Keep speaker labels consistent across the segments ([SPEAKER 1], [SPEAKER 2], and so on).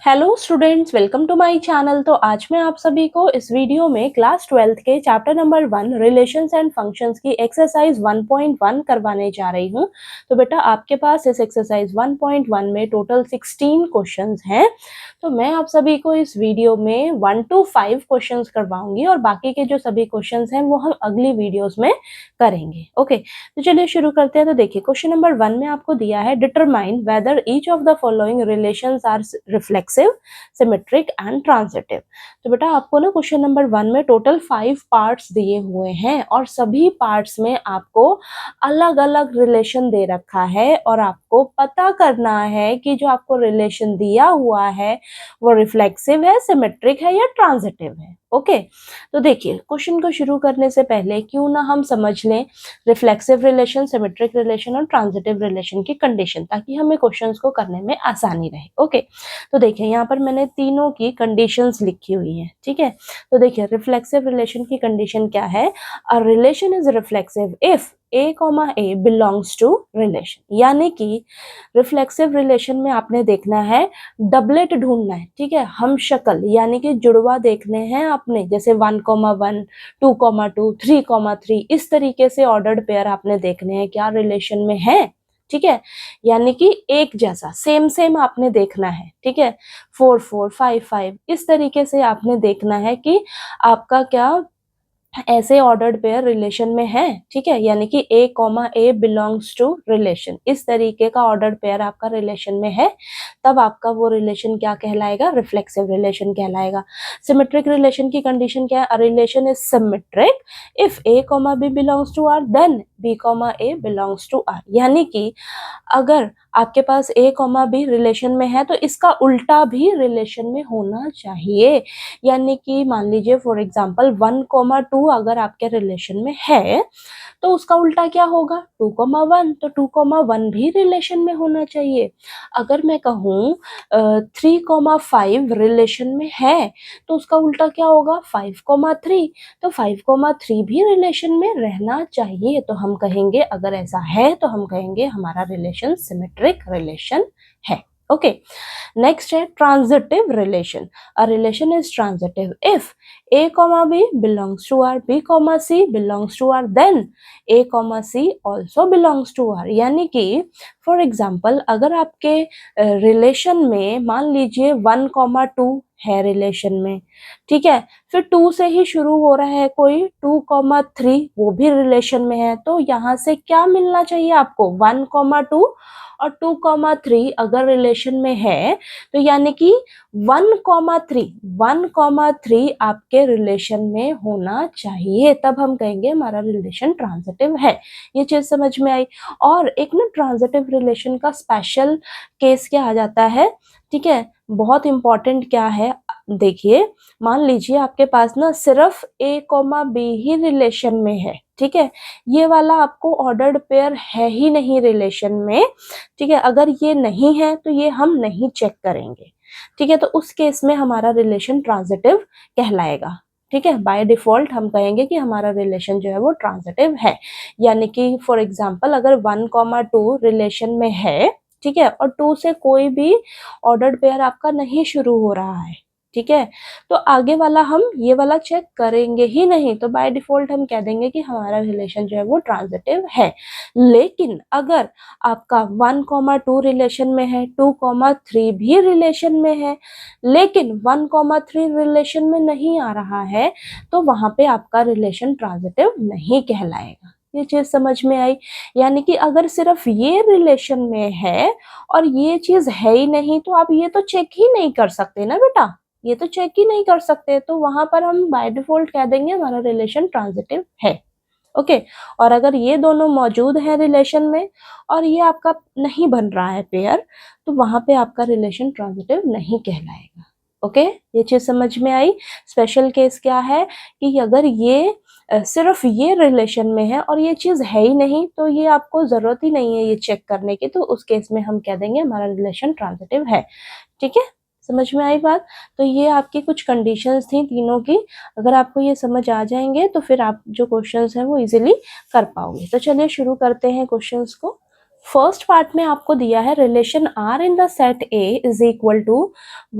[SPEAKER 1] Hello students, welcome to my channel. तो आज मैं आप सभी को इस वीडियो में क्लास 12th के chapter number 1 relations and functions की एक्सरसाइज 1.1 करवाने जा रही हूं। तो बेटा आपके पास इस एक्सरसाइज 1.1 में टोटल 16 क्वेश्चंस हैं। तो मैं आप सभी को इस वीडियो में 1 to 5 क्वेश्चंस करवाऊंगी और बाकी के जो सभी क्वेश्चंस हैं वो हम अगली वीडियोस में करेंगे। ओके, तो चलिए शुरू करते हैं। तो देखिए क्वेश्चन नंबर 1 में आपको दिया है determine whether each of the following relations are reflexive, symmetric and transitive. तो बेटा आपको ना क्वेश्चन नंबर 1 में टोटल 5 पार्ट्स दिए हुए हैं और सभी पार्ट्स में आपको अलग अलग रिलेशन दे रखा है और आपको पता करना है कि जो आपको रिलेशन दिया हुआ है वो रिफ्लेक्सिव है, सिमेट्रिक है या ट्रांजिटिव है। ओके, तो देखिए क्वेश्चन को शुरू करने से पहले क्यों ना हम समझ लें रिफ्लेक्सिव रिलेशन, सिमेट्रिक रिलेशन और ट्रांजिटिव रिलेशन की कंडीशन, ताकि हमें क्वेश्चंस को करने में आसानी रहे। ओके, तो देखिए यहाँ पर मैंने तीनों की कंडीशंस लिखी हुई हैं। ठीक है, तो देखिए रिफ्लेक्सिव रिलेशन की कंडीशन क्या है। A relation is reflexive if A comma A belongs to relation, यानी कि रिफ्लेक्सिव रिलेशन में आपने देखना है डबलेट ढूंढना है। ठीक है, हम शक्ल यानी कि जुड़वा देखने हैं आपने, जैसे 1,1, 2,2, 3,3 इस तरीके से ऑर्डर्ड पेयर आपने देखने हैं क्या रिलेशन में है। ठीक है, यानी कि एक जैसा सेम सेम आपने देखना है। ठीक है, 4, 4, 5, 5 इस तरीके से आपने देखना है कि आपका क्या ऐसे ऑर्डर्ड पेयर रिलेशन में है। ठीक है, यानी कि A comma A belongs to relation, इस तरीके का ऑर्डर्ड पेयर आपका रिलेशन में है, तब आपका वो रिलेशन क्या कहलाएगा, रिफ्लेक्सिव रिलेशन कहलाएगा। सिमेट्रिक रिलेशन की कंडीशन क्या है, a relation is symmetric if A comma B belongs to R then B comma A belongs to R, यानी कि अगर आपके पास ए कॉमा बी रिलेशन में है तो इसका उल्टा भी रिलेशन में होना चाहिए। यानी कि मान लीजिए फॉर एग्जांपल 1,2 अगर आपके रिलेशन में है तो उसका उल्टा क्या होगा, 2,1, तो 2,1 भी रिलेशन में होना चाहिए। अगर मैं कहूँ 3,5 रिलेशन में है तो उसका उल्टा क्या होगा, 5,3, तो 5,3 भी रिलेशन में रहना चाहिए। तो हम कहेंगे अगर ऐसा है तो हम कहेंगे हमारा रिलेशन सिमेट्रिक रिलेशन है। ओके, नेक्स्ट है transitive relation. A relation is transitive if A comma B belongs to R, b comma c belongs to R, then a comma c also belongs to R. यानी कि for example अगर आपके relation में मान लीजिए 1,2 है relation में, ठीक है, फिर 2 से ही शुरू हो रहा है कोई 2,3 वो भी रिलेशन में है, तो यहाँ से क्या मिलना चाहिए आपको, 1,2 और 2,3 अगर रिलेशन में है तो यानी कि 1,3 आपके रिलेशन में होना चाहिए, तब हम कहेंगे हमारा रिलेशन ट्रांजिटिव है। ये चीज समझ में आई। और एक ना ट्रांजिटिव रिलेशन का स्पेशल केस क्या आ जाता है, ठीक है, बहुत इंपॉर्टेंट क्या है, देखिए मान लीजिए आपके पास ना सिर्फ ए कॉमा बी ही रिलेशन में है। ठीक है, ये वाला आपको ऑर्डर्ड पेयर है ही नहीं रिलेशन में। ठीक है, अगर ये नहीं है तो ये हम नहीं चेक करेंगे। ठीक है, तो उस केस में हमारा रिलेशन ट्रांजिटिव कहलाएगा। ठीक है, बाय डिफॉल्ट हम कहेंगे कि हमारा रिलेशन जो है वो ट्रांजिटिव है। यानी कि फॉर एग्जांपल अगर 1,2 रिलेशन में है, ठीक है, और 2 से कोई भी ऑर्डर्ड पेयर आपका नहीं शुरू हो रहा है, ठीक है, तो आगे वाला हम ये वाला चेक करेंगे ही नहीं, तो बाय डिफॉल्ट हम कह देंगे कि हमारा रिलेशन जो है वो ट्रांजिटिव है। लेकिन अगर आपका 1,2 रिलेशन में है, 2,3 भी रिलेशन में है, लेकिन 1,3 रिलेशन में नहीं आ रहा है, तो वहां पे आपका रिलेशन ट्रांजिटिव नहीं कहलाएगा। ये चीज समझ में आई। यानी कि अगर सिर्फ ये रिलेशन में है और ये चीज है ही नहीं तो आप ये तो चेक ही नहीं कर सकते ना बेटा, ये तो चेक ही नहीं कर सकते, तो वहां पर हम बाय डिफॉल्ट कह देंगे हमारा रिलेशन ट्रांजिटिव है। ओके, और अगर ये दोनों मौजूद हैं रिलेशन में और ये आपका नहीं बन रहा है पेयर, तो वहां पे आपका रिलेशन ट्रांजिटिव नहीं कहलाएगा। ओके, ये चीज समझ में आई। स्पेशल केस क्या है कि अगर ये सिर्फ ये रिलेशन में है और ये चीज है ही नहीं, तो ये आपको जरूरत ही नहीं है ये चेक करने की, तो उस केस में हम कह देंगे हमारा रिलेशन ट्रांजिटिव है। ठीक है, समझ में आई बात। तो ये आपकी कुछ कंडीशंस थी तीनों की। अगर आपको ये समझ आ जाएंगे तो फिर आप जो क्वेश्चंस हैं वो इजीली कर पाओगे। तो चलिए शुरू करते हैं क्वेश्चंस को। फर्स्ट पार्ट में आपको दिया है relation R in the set A is equal to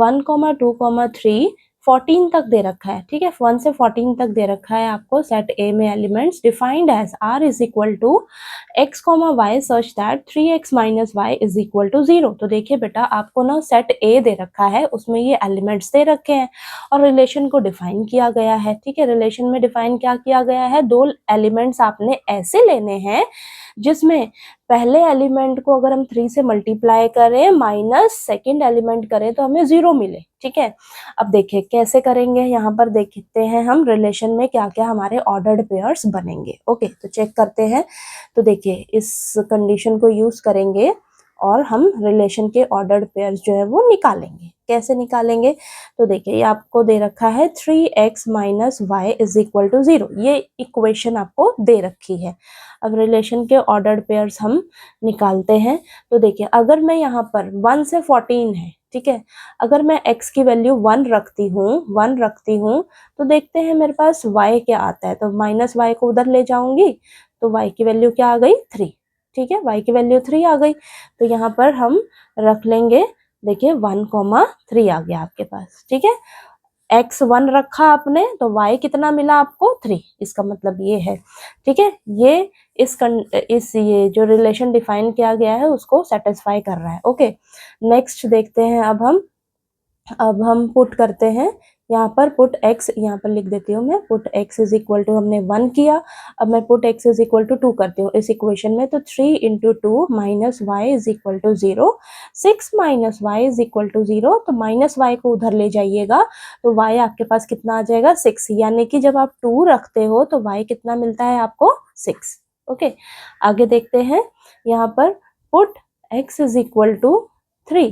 [SPEAKER 1] 1,2,3 14 तक दे रखा है, ठीक है, 1 से 14 तक दे रखा है आपको सेट ए में elements defined as R is equal to x, y such that 3x minus y is equal to 0। तो देखिए बेटा आपको ना सेट ए दे रखा है, उसमें ये एलिमेंट्स दे रखे हैं और रिलेशन को डिफाइन किया गया है, ठीक है। रिलेशन में डिफाइन क्या किया गया है, दो एलिमेंट्स आपने ऐसे लेने हैं जिसमें पहले एलिमेंट को अगर हम 3 से मल्टीप्लाई करें माइनस सेकेंड एलिमेंट करें तो हमें 0 मिले, ठीक है। अब देखिए कैसे करेंगे, यहाँ पर देखते हैं हम रिलेशन में क्या क्या हमारे ऑर्डर्ड पेयर्स बनेंगे। ओके, तो चेक करते हैं। तो देखिए इस कंडीशन को यूज करेंगे और हम रिलेशन के ऑर्डर्ड पेयर्स जो है वो निकालेंगे। कैसे निकालेंगे, तो देखिए ये आपको दे रखा है 3x minus y is equal to 0, ये इक्वेशन आपको दे रखी है। अब रिलेशन के ऑर्डर्ड पेयर्स हम निकालते हैं। तो देखिए अगर मैं यहाँ पर 1 से 14 है, ठीक है, अगर मैं x की वैल्यू 1 रखती हूँ तो देखते हैं मेरे पास y क्या आता है। तो माइनस वाई को उधर ले जाऊंगी तो y की वैल्यू क्या आ गई 3, ठीक है, y की वैल्यू 3 आ गई। तो यहाँ पर हम रख लेंगे, देखिए 1,3 आ गया आपके पास, ठीक है। x 1 रखा आपने तो y कितना मिला आपको 3, इसका मतलब ये है, ठीक है। ये ये जो रिलेशन डिफाइन किया गया है उसको सेटिस्फाई कर रहा है। ओके, नेक्स्ट देखते हैं। अब हम पुट करते हैं यहाँ पर, पुट x यहाँ पर लिख देती हूँ मैं, put x is equal to हमने 1 किया, अब मैं put x is equal to 2 करती हूँ इस इक्वेशन में। तो 3 into 2 minus y is equal to 0, 6 minus y is equal to 0। तो माइनस वाई को उधर ले जाइएगा तो y आपके पास कितना आ जाएगा 6, यानी कि जब आप 2 रखते हो तो y कितना मिलता है आपको 6। ओके, आगे देखते हैं। यहाँ पर put x is equal to 3,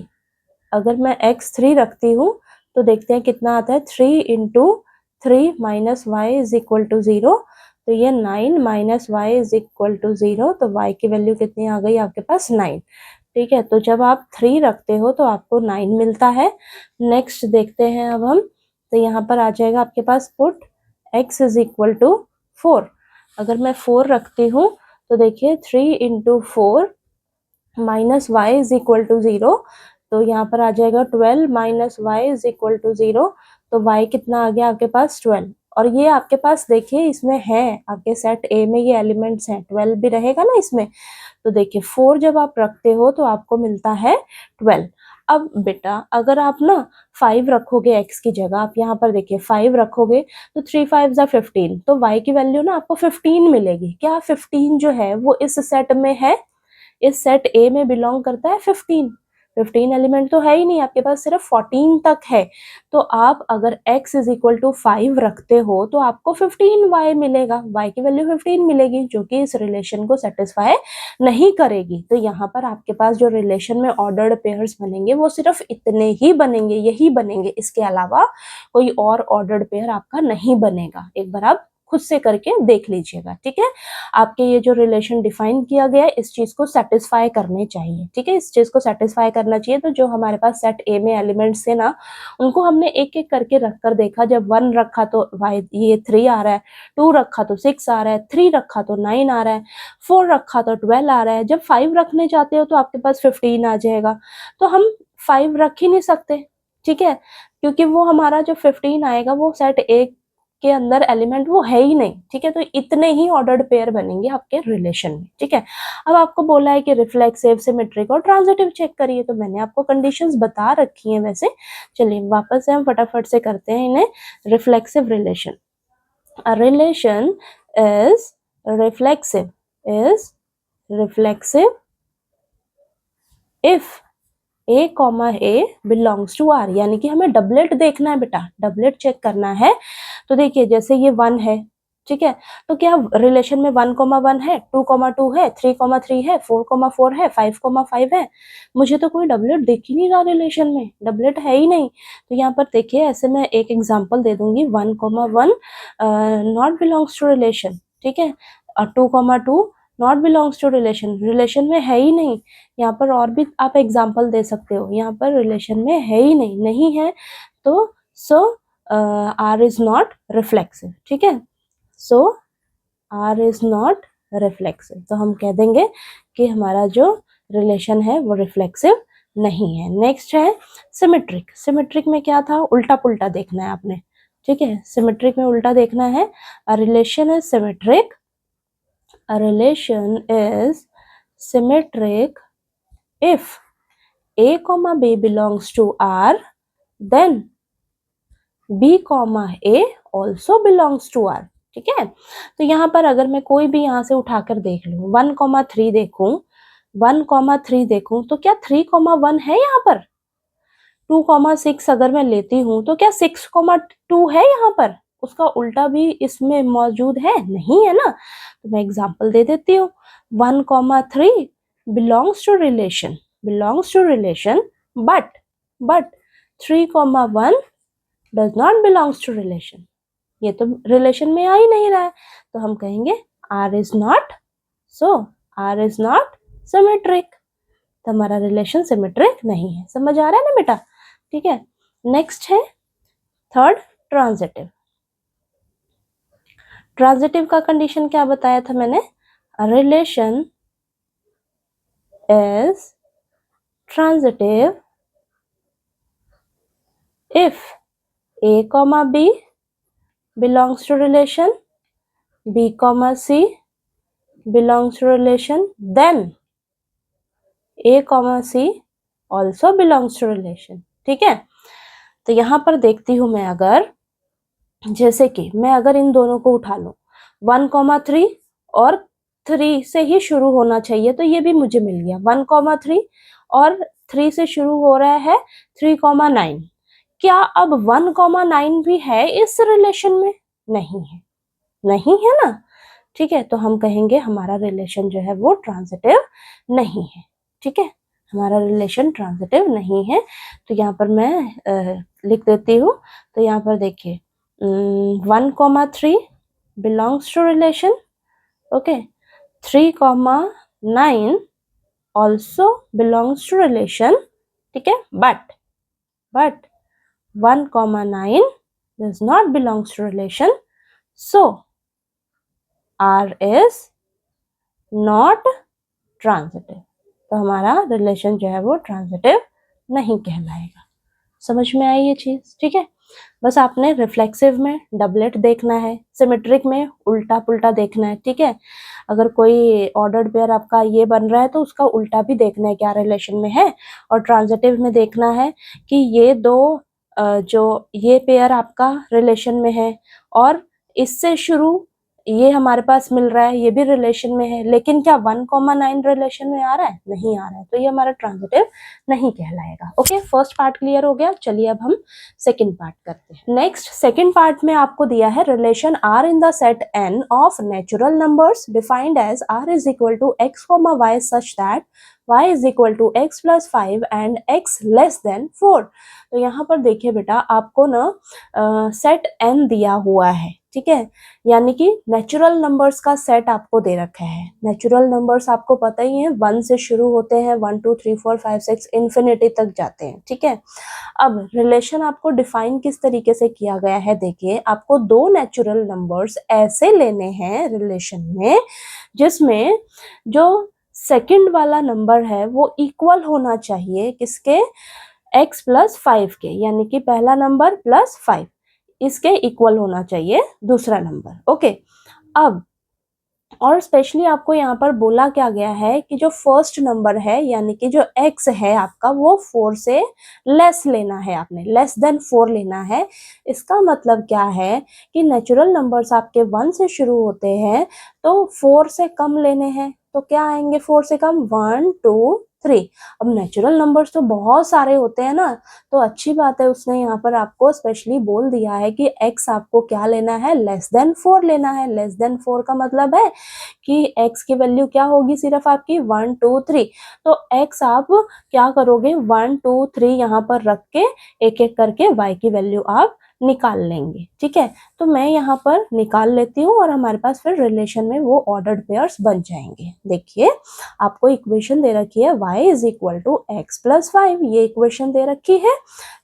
[SPEAKER 1] अगर मैं x 3 रखती हूँ तो देखते हैं कितना आता है, 3 into 3 minus y is equal to 0। तो ये 9 minus y is equal to 0, तो y की वैल्यू कितनी आ गई आपके पास 9, ठीक है। तो जब आप 3 रखते हो तो आपको 9 मिलता है। नेक्स्ट देखते हैं अब हम, तो यहाँ पर आ जाएगा आपके पास put x is equal to 4, अगर मैं 4 रखती हूँ तो देखिए 3 into 4 minus y is equal to 0, तो यहाँ पर आ जाएगा 12 minus y is equal to 0। तो y कितना आ गया आपके पास 12, और ये आपके पास देखिए इसमें है आपके सेट ए में ये एलिमेंट्स हैं, 12 भी रहेगा ना इसमें। तो देखिए 4 जब आप रखते हो तो आपको मिलता है 12। अब बेटा अगर आप ना 5 रखोगे x की जगह, आप यहाँ पर देखिए 5 रखोगे तो 3 5 जा 15, तो y की वैल्यू ना आपको 15 मिलेगी। क्या 15 जो है वो इस सेट में है, इस सेट ए में बिलोंग करता है 15 एलिमेंट तो है ही नहीं, आपके पास सिर्फ 14 तक है। तो आप अगर x इज इक्वल टू 5 रखते हो तो आपको 15y मिलेगा, y की वैल्यू 15 मिलेगी, जो कि इस रिलेशन को सेटिस्फाई नहीं करेगी। तो यहाँ पर आपके पास जो रिलेशन में ऑर्डर्ड पेयर्स बनेंगे वो सिर्फ इतने ही बनेंगे, यही बनेंगे, इसके अलावा कोई और ऑर्डर्ड पेयर आपका नहीं बनेगा। एक बार आप खुद से करके देख लीजिएगा, ठीक है। आपके ये जो रिलेशन डिफाइन किया गया है इस चीज को सेटिस्फाई करने चाहिए, ठीक है, इस चीज को सेटिस्फाई करना चाहिए। तो जो हमारे पास सेट ए में एलिमेंट्स थे ना, उनको हमने एक एक करके रख कर देखा। जब 1 रखा तो ये 3 आ रहा है, 2 रखा तो 6 आ रहा है, 3 रखा तो 9 आ रहा है, 4 रखा तो 12 आ रहा है। जब 5 रखने जाते हो तो आपके पास 15 आ जाएगा। तो हम 5 रख ही नहीं सकते, ठीक है, क्योंकि वो हमारा जो 15 आएगा वो सेट ए के अंदर एलिमेंट वो है ही नहीं, ठीक है। तो इतने ही ऑर्डर्ड पेयर बनेंगे आपके रिलेशन में, ठीक है। अब आपको बोला है कि रिफ्लेक्सिव, सिमेट्रिक और ट्रांजिटिव चेक करिए, तो मैंने आपको कंडीशंस बता रखी हैं वैसे। चलिए वापस से हम फटाफट से करते हैं इन्हें। Reflexive relation, a relation is reflexive if A comma A belongs to R, यानी कि हमें डबलेट देखना है बेटा, डबलेट चेक करना है। तो देखिए जैसे ये 1 है, ठीक है, तो क्या रिलेशन में 1,1 है, 2,2 है, 3,3 है, 4,4 है, 5,5 है। मुझे तो कोई डबलेट दिख ही नहीं रहा, रिलेशन में डबलेट है ही नहीं। तो यहाँ पर देखिए ऐसे मैं एक एग्जांपल दे दूंगी, 1,1 नॉट बिलोंग्स टू रिलेशन, ठीक है, और 2,2 not belongs to relation, relation में है ही नहीं। यहाँ पर और भी आप एग्जांपल दे सकते हो, यहाँ पर रिलेशन में है ही नहीं है। तो so R is not reflexive, ठीक है, सो आर इज नॉट रिफ्लेक्सिव। तो हम कह देंगे कि हमारा जो रिलेशन है वो रिफ्लेक्सिव नहीं है। नेक्स्ट है सिमेट्रिक। सिमेट्रिक में क्या था, उल्टा पुल्टा देखना है आपने, ठीक है। सिमेट्रिक में उल्टा देखना है। A relation is symmetric, a relation is symmetric if A comma B belongs to R, then B comma A also belongs to R, ठीक है। तो यहाँ पर अगर मैं कोई भी यहाँ से उठाकर देख लूँ, 1,3 देखूँ, 1,3 देखूँ, तो क्या 3,1 है यहाँ पर? 2,6 अगर मैं लेती हूँ तो क्या 6,2 है यहाँ पर? उसका उल्टा भी इसमें मौजूद है? नहीं है ना। तो मैं एग्जाम्पल दे देती हूँ। 1,3 belongs to relation but 3,1 does not belongs to relation। ये तो रिलेशन में आ ही नहीं रहा है, तो हम कहेंगे R is not, so R is not symmetric। तो हमारा रिलेशन सिमेट्रिक नहीं है। समझ आ रहा है ना बेटा, ठीक है। नेक्स्ट है थर्ड, ट्रांजिटिव। ट्रांजिटिव का कंडीशन क्या बताया था मैंने, relation is transitive if A comma B belongs to relation, B comma C belongs to relation, then A comma C also belongs to relation, ठीक है। तो यहाँ पर देखती हूँ मैं, अगर जैसे कि मैं अगर इन दोनों को उठा लूँ, 1,3 और 3 से ही शुरू होना चाहिए, तो ये भी मुझे मिल गया। 1,3 और 3 से शुरू हो रहा है 3,9। क्या अब 1,9 भी है इस रिलेशन में? नहीं है, नहीं है ना, ठीक है। तो हम कहेंगे हमारा रिलेशन जो है वो ट्रांजिटिव नहीं है, ठीक है। हमारा रिलेशन ट्रांजिटिव नहीं है। तो यहाँ पर मैं लिख देती हूँ। तो यहाँ पर देखिए 1,3 belongs to relation, okay, 3,9 also belongs to relation, ठीक है। but 1,9 does not belongs to relation, so R is not transitive। तो हमारा रिलेशन जो है वो ट्रांजिटिव नहीं कहलाएगा। समझ में आई ये चीज, ठीक है। बस आपने रिफ्लेक्सिव में डबलेट देखना है, सिमेट्रिक में उल्टा पुल्टा देखना है, ठीक है। अगर कोई ऑर्डर्ड पेयर आपका ये बन रहा है तो उसका उल्टा भी देखना है क्या रिलेशन में है, और ट्रांजिटिव में देखना है कि ये दो जो ये पेयर आपका रिलेशन में है और इससे शुरू ये हमारे पास मिल रहा है, ये भी रिलेशन में है, लेकिन क्या 1,9 रिलेशन में आ रहा है? नहीं आ रहा है, तो ये हमारा ट्रांजिटिव नहीं कहलाएगा। ओके, फर्स्ट पार्ट क्लियर हो गया। चलिए अब हम सेकंड पार्ट करते हैं। नेक्स्ट सेकंड पार्ट में आपको दिया है रिलेशन R इन द सेट N of natural numbers defined as R is equal to x, y such that y is equal to x plus 5 and x less than 4। तो यहाँ पर देखिए बेटा, आपको ना सेट N दिया हुआ है, ठीक है, यानी कि नेचुरल नंबर्स का सेट आपको दे रखा है। नेचुरल नंबर्स आपको पता ही है 1 से शुरू होते हैं, 1 2 3 4 5 6 इन्फिनिटी तक जाते हैं, ठीक है। अब रिलेशन आपको डिफाइन किस तरीके से किया गया है, देखिए आपको दो नेचुरल नंबर्स ऐसे लेने हैं रिलेशन में जिसमें जो सेकंड वाला नंबर है वो इक्वल होना चाहिए किसके, x प्लस 5 के, यानी कि पहला नंबर प्लस 5 इसके इक्वल होना चाहिए दूसरा नंबर। ओके, अब और स्पेशली आपको यहाँ पर बोला क्या गया है कि जो फर्स्ट नंबर है यानी कि जो x है आपका वो 4 से लेस लेना है, आपने लेस देन 4 लेना है। इसका मतलब क्या है कि नेचुरल नंबर्स आपके 1 से शुरू होते हैं तो 4 से कम लेने हैं, तो क्या आएंगे 4 से कम, 1 2 3। अब नेचुरल नंबर्स तो बहुत सारे होते हैं ना, तो अच्छी बात है उसने यहाँ पर आपको स्पेशली बोल दिया है कि x आपको क्या लेना है, लेस देन 4 लेना है। लेस देन 4 का मतलब है कि x की वैल्यू क्या होगी, सिर्फ आपकी 1 2 3। तो x आप क्या करोगे, 1 2 3 यहाँ पर रख के एक एक करके y की वैल्यू आप निकाल लेंगे, ठीक है। तो मैं यहाँ पर निकाल लेती हूँ और हमारे पास फिर रिलेशन में वो ऑर्डर्ड पेयर्स बन जाएंगे। देखिए आपको इक्वेशन दे रखी है y is equal to x plus 5, ये इक्वेशन दे रखी है।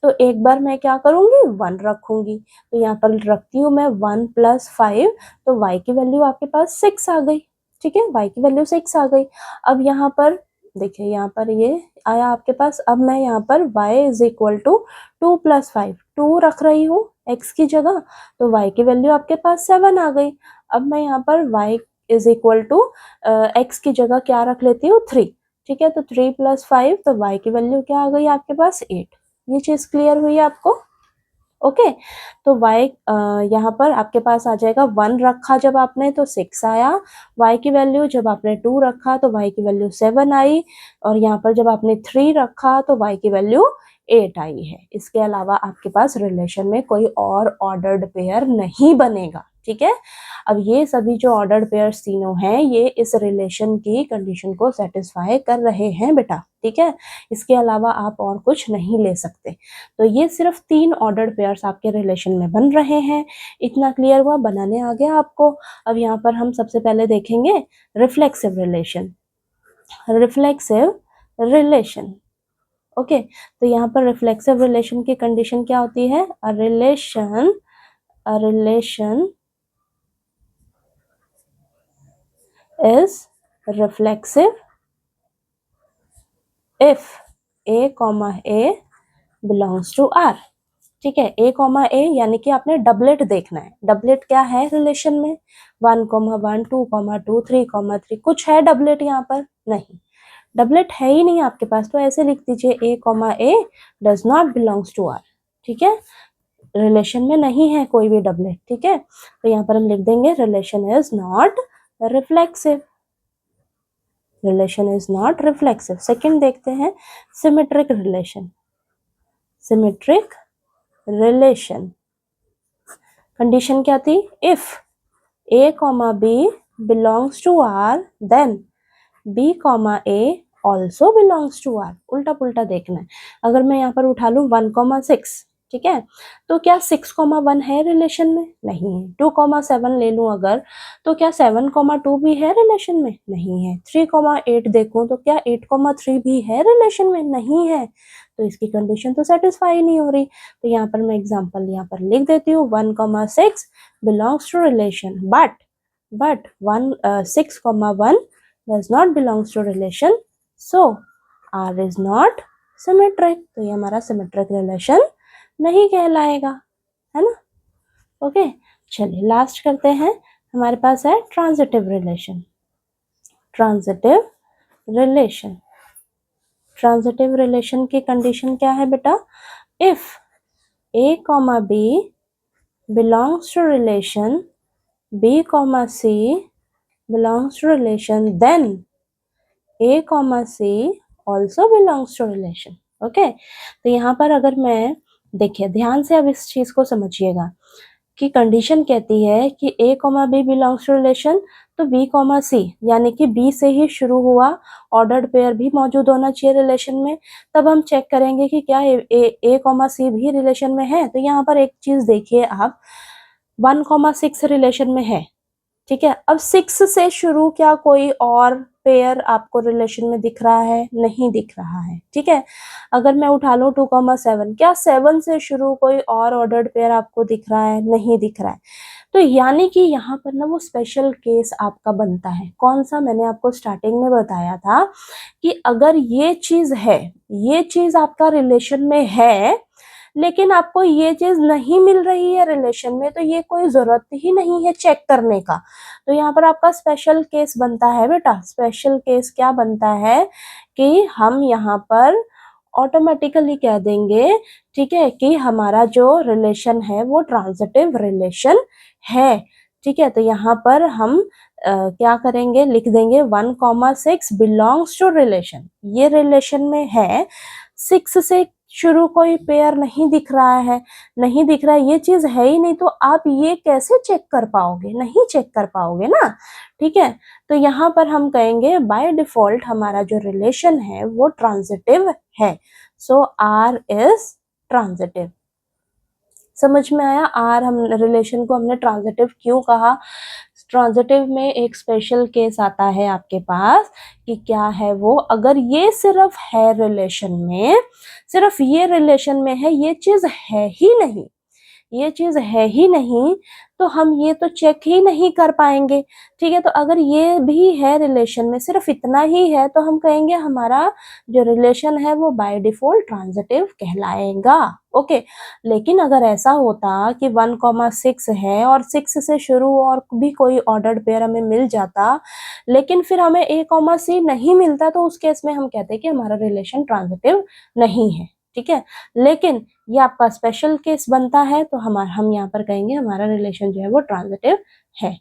[SPEAKER 1] तो एक बार मैं क्या करूंगी, 1 रखूंगी, तो यहाँ पर रखती हूँ मैं 1 प्लस 5, तो y की वैल्यू आपके पास 6 आ गई, ठीक है, y की वैल्यू 6 आ गई। अब यहाँ पर देखिए यहाँ पर ये आया आपके पास। अब मैं यहाँ पर y इज इक्वल टू 2 + 5 2 रख रही हूँ x की जगह, तो y की वैल्यू आपके पास 7 आ गई। अब मैं यहाँ पर y is equal to x की जगह क्या रख लेती हूँ 3, ठीक है। तो 3 + 5, तो y की वैल्यू क्या आ गई आपके पास 8। ये चीज क्लियर हुई आपको? ओके। तो y यहाँ पर आपके पास आ जाएगा 1 रखा जब आपने तो 6 आया, y की वैल्यू जब आपने 2 रखा तो y की वैल्यू 7 आई, और यहाँ पर जब आपने 3 रखा तो y की वैल्यू 8 आई है। इसके अलावा आपके पास रिलेशन में कोई और ऑर्डर्ड पेयर नहीं बनेगा, ठीक है। अब ये सभी जो ऑर्डर्ड पेयर्स तीनों हैं ये इस रिलेशन की कंडीशन को सेटिस्फाई कर रहे हैं बेटा, ठीक है। इसके अलावा आप और कुछ नहीं ले सकते। तो ये सिर्फ 3 ऑर्डर्ड पेयर्स आपके रिलेशन में बन रहे हैं। इतना क्लियर हुआ, बनाने आ गया आपको। अब यहाँ पर हम सबसे पहले देखेंगे reflexive relation. Reflexive relation, okay. तो यहाँ पर रिफ्लेक्सिव रिलेशन की कंडीशन क्या होती है? A relation is reflexive if a, a belongs to R, ठीक है। a, a यानी कि आपने डबलेट देखना है। डबलेट क्या है रिलेशन में? 1, 1, 2, 2, 3, 3 कुछ है डबलेट यहाँ पर? नहीं, डबलेट है ही नहीं आपके पास। तो ऐसे लिख दीजिए a, a does not belongs to R, ठीक है। रिलेशन में नहीं है कोई भी डबलेट, ठीक है। तो यहाँ पर हम लिख देंगे relation is not reflexive. Relation is not reflexive. Second देखते हैं symmetric relation. Symmetric relation condition क्या थी? If a, b belongs to R then b, a also belongs to R। उल्टा पुल्टा देखना है। अगर मैं यहाँ पर उठा लूँ 1, 6, ठीक है, तो क्या 6, 1 है रिलेशन में? नहीं है। 2, 7 ले लूँ अगर, तो क्या 7, 2 भी है रिलेशन में? नहीं है। 3, 8 देखूँ तो क्या 8, 3 भी है रिलेशन में? नहीं है। तो इसकी कंडीशन तो सेटिस्फाई नहीं हो रही। तो यहाँ पर मैं एग्जांपल यहाँ पर लिख देती हूँ 1, 6 belongs to relation but 6, 1 does not belongs to relation, so R is not symmetric। तो ये हमारा सिमेट्रिक रिलेशन नहीं कहलाएगा, है ना। ओके, चलिए लास्ट करते हैं। हमारे पास है transitive relation. Transitive relation, transitive relation की कंडीशन क्या है बेटा? If a, b belongs to relation b, c belongs to relation then a, c also belongs to relation। Okay, तो यहाँ पर अगर मैं देखिए ध्यान से अब इस चीज को समझिएगा कि कंडीशन कहती है कि a, b belongs to relation, तो b, c यानी कि b से ही शुरू हुआ ऑर्डर्ड पेयर भी मौजूद होना चाहिए रिलेशन में। तब हम चेक करेंगे कि क्या a, c भी रिलेशन में है। तो यहाँ पर एक चीज देखिए आप, 1, 6 रिलेशन में है, ठीक है। अब 6 से शुरू क्या कोई और पेयर आपको रिलेशन में दिख रहा है? नहीं दिख रहा है, ठीक है। अगर मैं उठा लूँ 2, 7, क्या 7 से शुरू कोई और ऑर्डर्ड पेयर आपको दिख रहा है? नहीं दिख रहा है। तो यानी कि यहाँ पर ना वो स्पेशल केस आपका बनता है। कौन सा? मैंने आपको स्टार्टिंग में बताया था कि अगर ये चीज है, ये चीज आपका रिलेशन में है लेकिन आपको ये चीज नहीं मिल रही है रिलेशन में, तो ये कोई जरूरत ही नहीं है चेक करने का। तो यहाँ पर आपका स्पेशल केस बनता है बेटा। स्पेशल केस क्या बनता है कि हम यहाँ पर ऑटोमेटिकली कह देंगे, ठीक है, कि हमारा जो रिलेशन है वो ट्रांजिटिव रिलेशन है, ठीक है। तो यहाँ पर हम क्या करेंगे? लिख देंगे 1, 6 बिलोंग्स टू रिलेशन। ये रिलेशन में है, 6 से शुरू कोई पेयर नहीं दिख रहा है, नहीं दिख रहा है, ये चीज है ही नहीं, तो आप ये कैसे चेक कर पाओगे? नहीं चेक कर पाओगे ना, ठीक है। तो यहाँ पर हम कहेंगे बाय डिफॉल्ट हमारा जो रिलेशन है वो ट्रांजिटिव है। सो आर इज ट्रांजिटिव। समझ में आया? आर हम रिलेशन को हमने ट्रांजिटिव क्यों कहा? ट्रांजिटिव में एक स्पेशल केस आता है आपके पास कि क्या है वो, अगर ये सिर्फ है रिलेशन में, सिर्फ ये रिलेशन में है, ये चीज है ही नहीं, ये चीज है ही नहीं तो हम ये तो चेक ही नहीं कर पाएंगे। ठीक है, तो अगर ये भी है रिलेशन में, सिर्फ इतना ही है, तो हम कहेंगे हमारा जो रिलेशन है वो बाय डिफॉल्ट ट्रांजिटिव कहलाएगा। ओके, लेकिन अगर ऐसा होता कि 1,6 है और 6 से शुरू और भी कोई ऑर्डर्ड पेयर हमें मिल जाता, लेकिन फिर हमें A, C नहीं मिलता, तो उस केस में हम कहते हैं कि हमारा रिलेशन ट्रांजिटिव नहीं है। ठीक है, लेकिन ये आपका स्पेशल केस बनता है, तो हम यहाँ पर कहेंगे हमारा रिलेशन जो है वो ट्रांजिटिव है।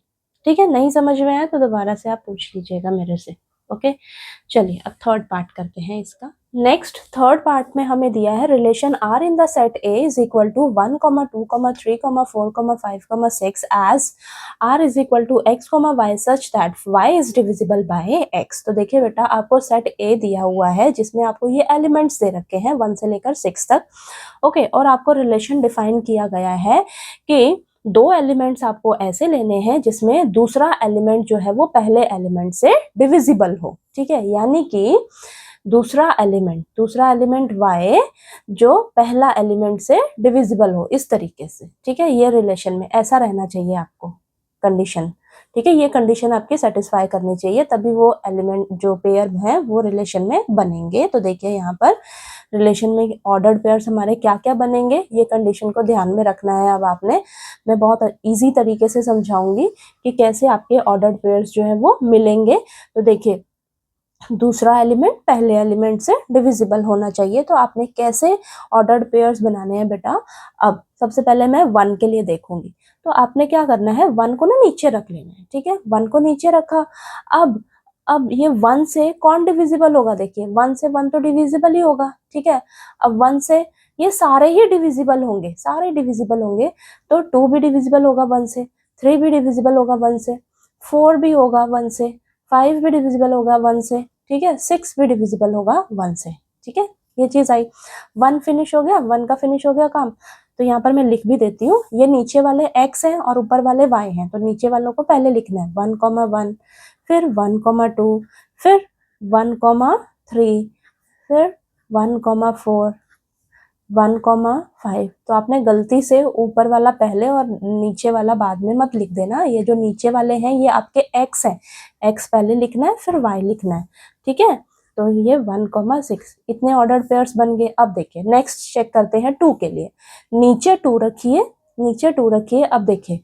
[SPEAKER 1] ठीक है, नहीं समझ में आया तो दोबारा से आप पूछ लीजिएगा मेरे से। ओके, चलिए अब थर्ड पार्ट करते हैं इसका। नेक्स्ट थर्ड पार्ट में हमें दिया है रिलेशन R इन द सेट A is equal to 1, 2, 3, 4, 5, 6 as R is equal to x, y such that y is divisible by x। तो देखिए बेटा, आपको सेट A दिया हुआ है जिसमें आपको ये एलिमेंट्स दे रखे हैं 1 से लेकर 6 तक। ओके, और आपको रिलेशन डिफाइन किया गया है कि दो एलिमेंट्स आपको ऐसे लेने हैं जिसमें दूसरा एलिमेंट जो है वो पहले एलिमेंट से डिविजिबल हो। ठीक है, यानी कि दूसरा एलिमेंट y जो पहला एलिमेंट से डिविजिबल हो, इस तरीके से। ठीक है, ये रिलेशन में ऐसा रहना चाहिए आपको कंडीशन। ठीक है, ये कंडीशन आपकी सेटिस्फाई करनी चाहिए, तभी वो एलिमेंट जो पेयर है वो रिलेशन में बनेंगे। तो देखिए यहाँ पर रिलेशन में ऑर्डर्ड पेयर्स हमारे क्या क्या बनेंगे, ये कंडीशन को ध्यान में रखना है। अब आपने, मैं बहुत इजी तरीके से समझाऊंगी कि कैसे आपके ऑर्डर्ड पेयर्स जो है वो मिलेंगे। तो देखिए, दूसरा एलिमेंट पहले एलिमेंट से डिविजिबल होना चाहिए। तो आपने कैसे ऑर्डर्ड पेयर्स बनाने हैं बेटा, अब सबसे पहले मैं 1 के लिए देखूंगी। तो आपने क्या करना है, 1 को ना नीचे रख लेना है। ठीक है, 1 को नीचे रखा। अब ये 1 से कौन डिविजिबल होगा, देखिए 1 से 1 तो डिविजिबल ही होगा। ठीक है, अब 1 से ये सारे ही डिविजिबल होंगे, सारे डिविजिबल होंगे। तो 2 भी डिविजिबल होगा 1 से, 3 भी डिविजिबल होगा 1 से, 4 भी होगा 1 से, 5 भी डिविजिबल होगा 1 से। ठीक है, 6 भी डिविजिबल होगा 1 से। ठीक है, ये चीज आई। 1 फिनिश हो गया, 1 का फिनिश हो गया काम। तो यहाँ पर मैं लिख भी देती हूँ, ये नीचे वाले x हैं और ऊपर वाले y हैं, तो नीचे वालों को पहले लिखना है 1,1, फिर 1,2, फिर 1,3, फिर 1,4, 1,5। तो आपने गलती से ऊपर वाला पहले और नीचे वाला बाद में मत लिख देना। ये जो नीचे वाले हैं ये आपके x हैं, x पहले लिखना है फिर y लिखना है। ठीक है, तो ये 1,6 इतने ऑर्डर्ड पेयर्स बन गए। अब देखिए नेक्स्ट चेक करते हैं 2 के लिए। नीचे 2 रखिए, नीचे 2 रखिए। अब देखिए,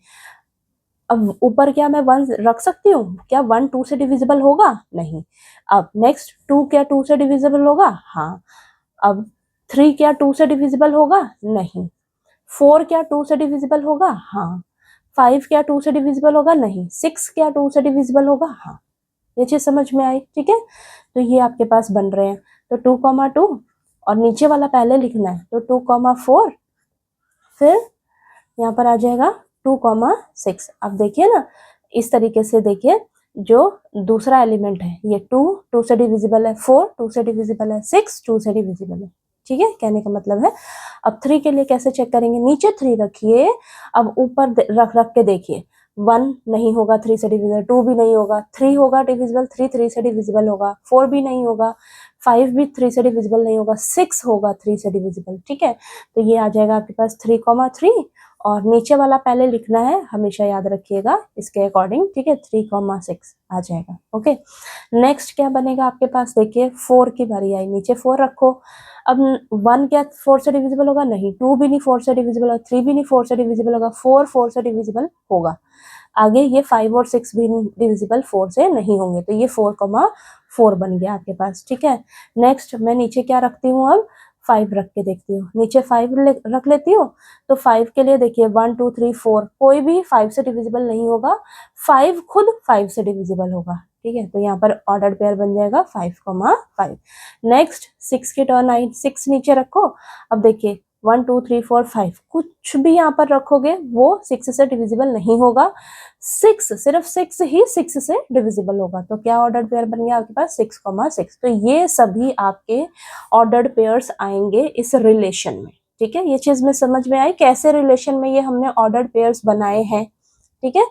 [SPEAKER 1] अब ऊपर क्या मैं 1 रख सकती हूँ क्या, 1 2 से डिविजिबल होगा नहीं। अब नेक्स्ट 2 क्या 2 से डिविजिबल होगा, हाँ। अब 3 क्या 2 से डिविजिबल होगा, नहीं। 4 क्या 2 से डिविजिबल होगा, हाँ। 5 क्या 2 से डिविजिबल होगा, नहीं। 6 क्या 2 से डिविजिबल होगा, हाँ। ये चीज समझ में आई। ठीक है, तो ये आपके पास बन रहे हैं। तो 2,2 और नीचे वाला पहले लिखना है, तो 2,4, फिर यहाँ पर आ जाएगा 2,6। अब देखिए ना, इस तरीके से देखिए, जो दूसरा एलिमेंट है ये 2 से डिविजिबल है, 4 2 से डिविजिबल है, 6 2 से डिविजिबल है। ठीक है, कहने का मतलब है। अब 3 के लिए कैसे चेक करेंगे, नीचे 3 रखिए। अब ऊपर रख के देखिए, 1 नहीं होगा 3 से डिविजिबल, 2 भी नहीं होगा, 3 होगा डिविजिबल, 3 से डिविजिबल होगा, 4 भी नहीं होगा, 5 भी 3 से डिविजिबल नहीं होगा, 6 होगा 3 से डिविजिबल। ठीक है, तो ये आ जाएगा आपके पास 3,3 और नीचे वाला पहले लिखना है, हमेशा याद रखिएगा इसके अकॉर्डिंग। ठीक है, 3,6 आ जाएगा। ओके, नेक्स्ट क्या बनेगा आपके पास, देखिए 4 की बारी आई, नीचे 4 रखो। अब 1 क्या 4 से डिविजिबल होगा, नहीं। 2 भी नहीं 4 से डिविजिबल होगा, 3 भी नहीं 4 से डिविजिबल होगा, 4 से डिविजिबल होगा। आगे ये 5 और 6 भी डिविजिबल 4 से नहीं होंगे, तो ये 4,4 बन गया आपके पास। ठीक है, नेक्स्ट मैं नीचे क्या रखती हूँ, अब 5 रख के देखती हूँ। नीचे 5 रख लेती हूँ। तो 5 के लिए देखिए 1 2 3 4 कोई भी 5 से डिविजिबल नहीं होगा, 5 खुद 5 से डिविजिबल होगा। ठीक है, तो यहाँ पर ऑर्डर्ड पेयर बन जाएगा 5,5। नेक्स्ट 6 की टर्न आई, 6 नीचे रखो। अब देखिए 1 2 3 4 5 कुछ भी यहाँ पर रखोगे वो 6 से डिविजिबल नहीं होगा। 6 सिर्फ 6 ही 6 से डिविजिबल होगा। तो क्या ऑर्डर्ड पेयर बन गया आपके पास 6,6। तो ये सभी आपके ऑर्डर्ड पेयर्स आएंगे इस रिलेशन में। ठीक है, ये चीज में समझ में आई कैसे रिलेशन में ये हमने ऑर्डर्ड पेयर्स बनाए हैं। ठीक है,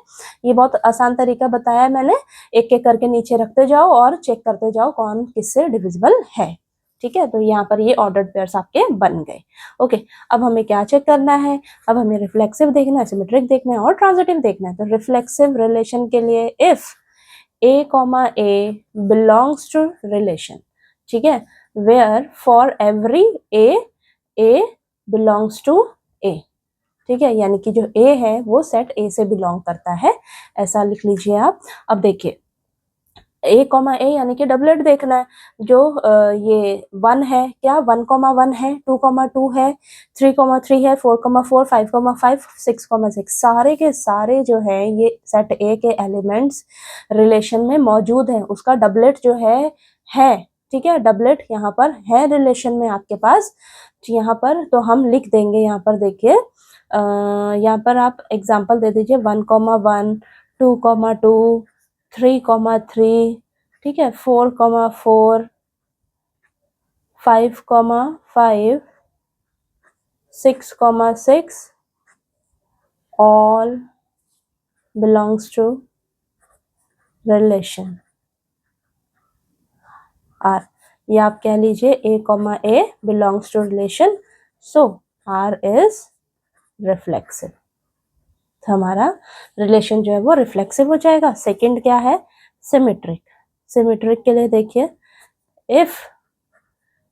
[SPEAKER 1] ये बहुत आसान तरीका बताया है मैंने। एक एक करके नीचे रखते जाओ और चेक करते जाओ कौन किससे डिविजिबल है। ठीक है, तो यहाँ पर ये ऑर्डर्ड पेयर्स आपके बन गए। ओके, अब हमें क्या चेक करना है, अब हमें रिफ्लेक्सिव देखना है, सिमेट्रिक देखना है और ट्रांजिटिव देखना है। तो रिफ्लेक्सिव रिलेशन के लिए if A, A belongs to relation, ठीक है, where for every A belongs to A, ठीक है, यानी कि जो A है वो सेट A से बिलोंग करता है, ऐसा लिख लीजिए आप। अब देखिए A, A यानी कि डबलेट देखना है, जो ये 1 है, क्या 1, 1 है, 2, 2 है, 3, 3 है, 4, 4, 5, 5, 6, 6, सारे के सारे जो है ये सेट A के एलिमेंट्स रिलेशन में मौजूद हैं, उसका डबलेट जो है, ठीक है, डबलेट यहाँ पर है रिलेशन में आपके पास। यहाँ पर तो हम लिख देंगे, यहाँ पर देखिए यहाँ पर आप एग्जाम्पल दे दीजिए 1, 1, 2, 2, 3, 3, ठीक है, 4, 4, 5, 5, 6, 6 all belongs to relation R, ये आप कह लीजिए A, belongs to relation, so R is reflexive, तो हमारा रिलेशन जो है वो रिफ्लेक्सिव हो जाएगा। सेकंड क्या है, सिमेट्रिक। सिमेट्रिक के लिए देखिए if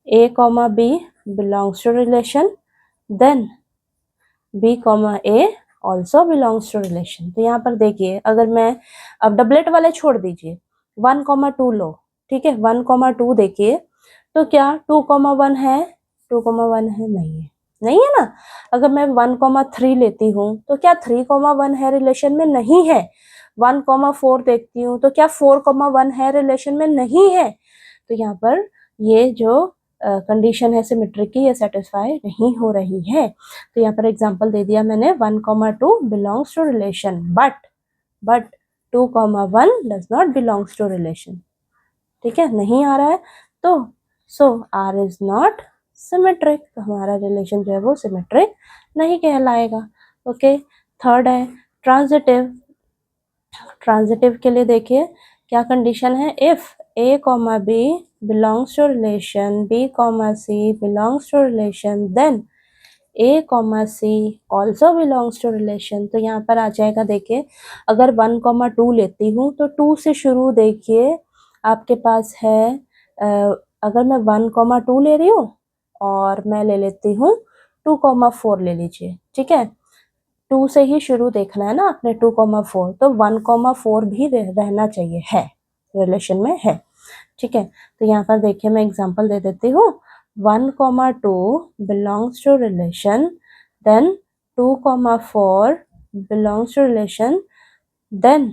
[SPEAKER 1] A, B belongs to relation then B, A also belongs to relation। तो यहाँ पर देखिए अगर मैं अब डबलेट वाले छोड़ दीजिए, 1, 2 लो, ठीक है, 1, 2 देखिए तो क्या 2, 1 है, 2, 1 है, नहीं है ना। अगर मैं 1, 3 लेती हूँ तो क्या 3, 1 है रिलेशन में, नहीं है। 1, 4 देखती हूँ तो क्या 4, 1 है रिलेशन में, नहीं है। तो यहाँ पर ये जो कंडीशन है सिमेट्रिक की, ये सेटिस्फाई नहीं हो रही है। तो यहाँ पर एग्जांपल दे दिया मैंने 1, 2 belongs to relation but 2, 1 does not belongs to relation, ठीक है, नहीं आ रहा है, तो so R is not symmetric, तो हमारा रिलेशन जो है वो सिमेट्रिक नहीं कहलाएगा। ओके, थर्ड है ट्रांजिटिव। ट्रांजिटिव के लिए देखिए क्या कंडीशन है, if A, B belongs to relation B, C belongs to relation then A, C also belongs to relation। तो यहाँ पर आ जाएगा देखिए अगर 1, 2 लेती हूँ तो 2 से शुरू देखिए आपके पास है अगर मैं 1, 2 ले रही हूँ और मैं ले लेती हूँ 2, 4 ले लीजिए, ठीक है, 2 से ही शुरू देखना है ना आपने, 2, 4 तो 1, 4 भी रहना चाहिए, है रिलेशन में है, ठीक है। तो यहाँ पर देखिए मैं एग्जांपल दे देती हूँ 1, 2 belongs to relation then 2, 4 belongs to relation then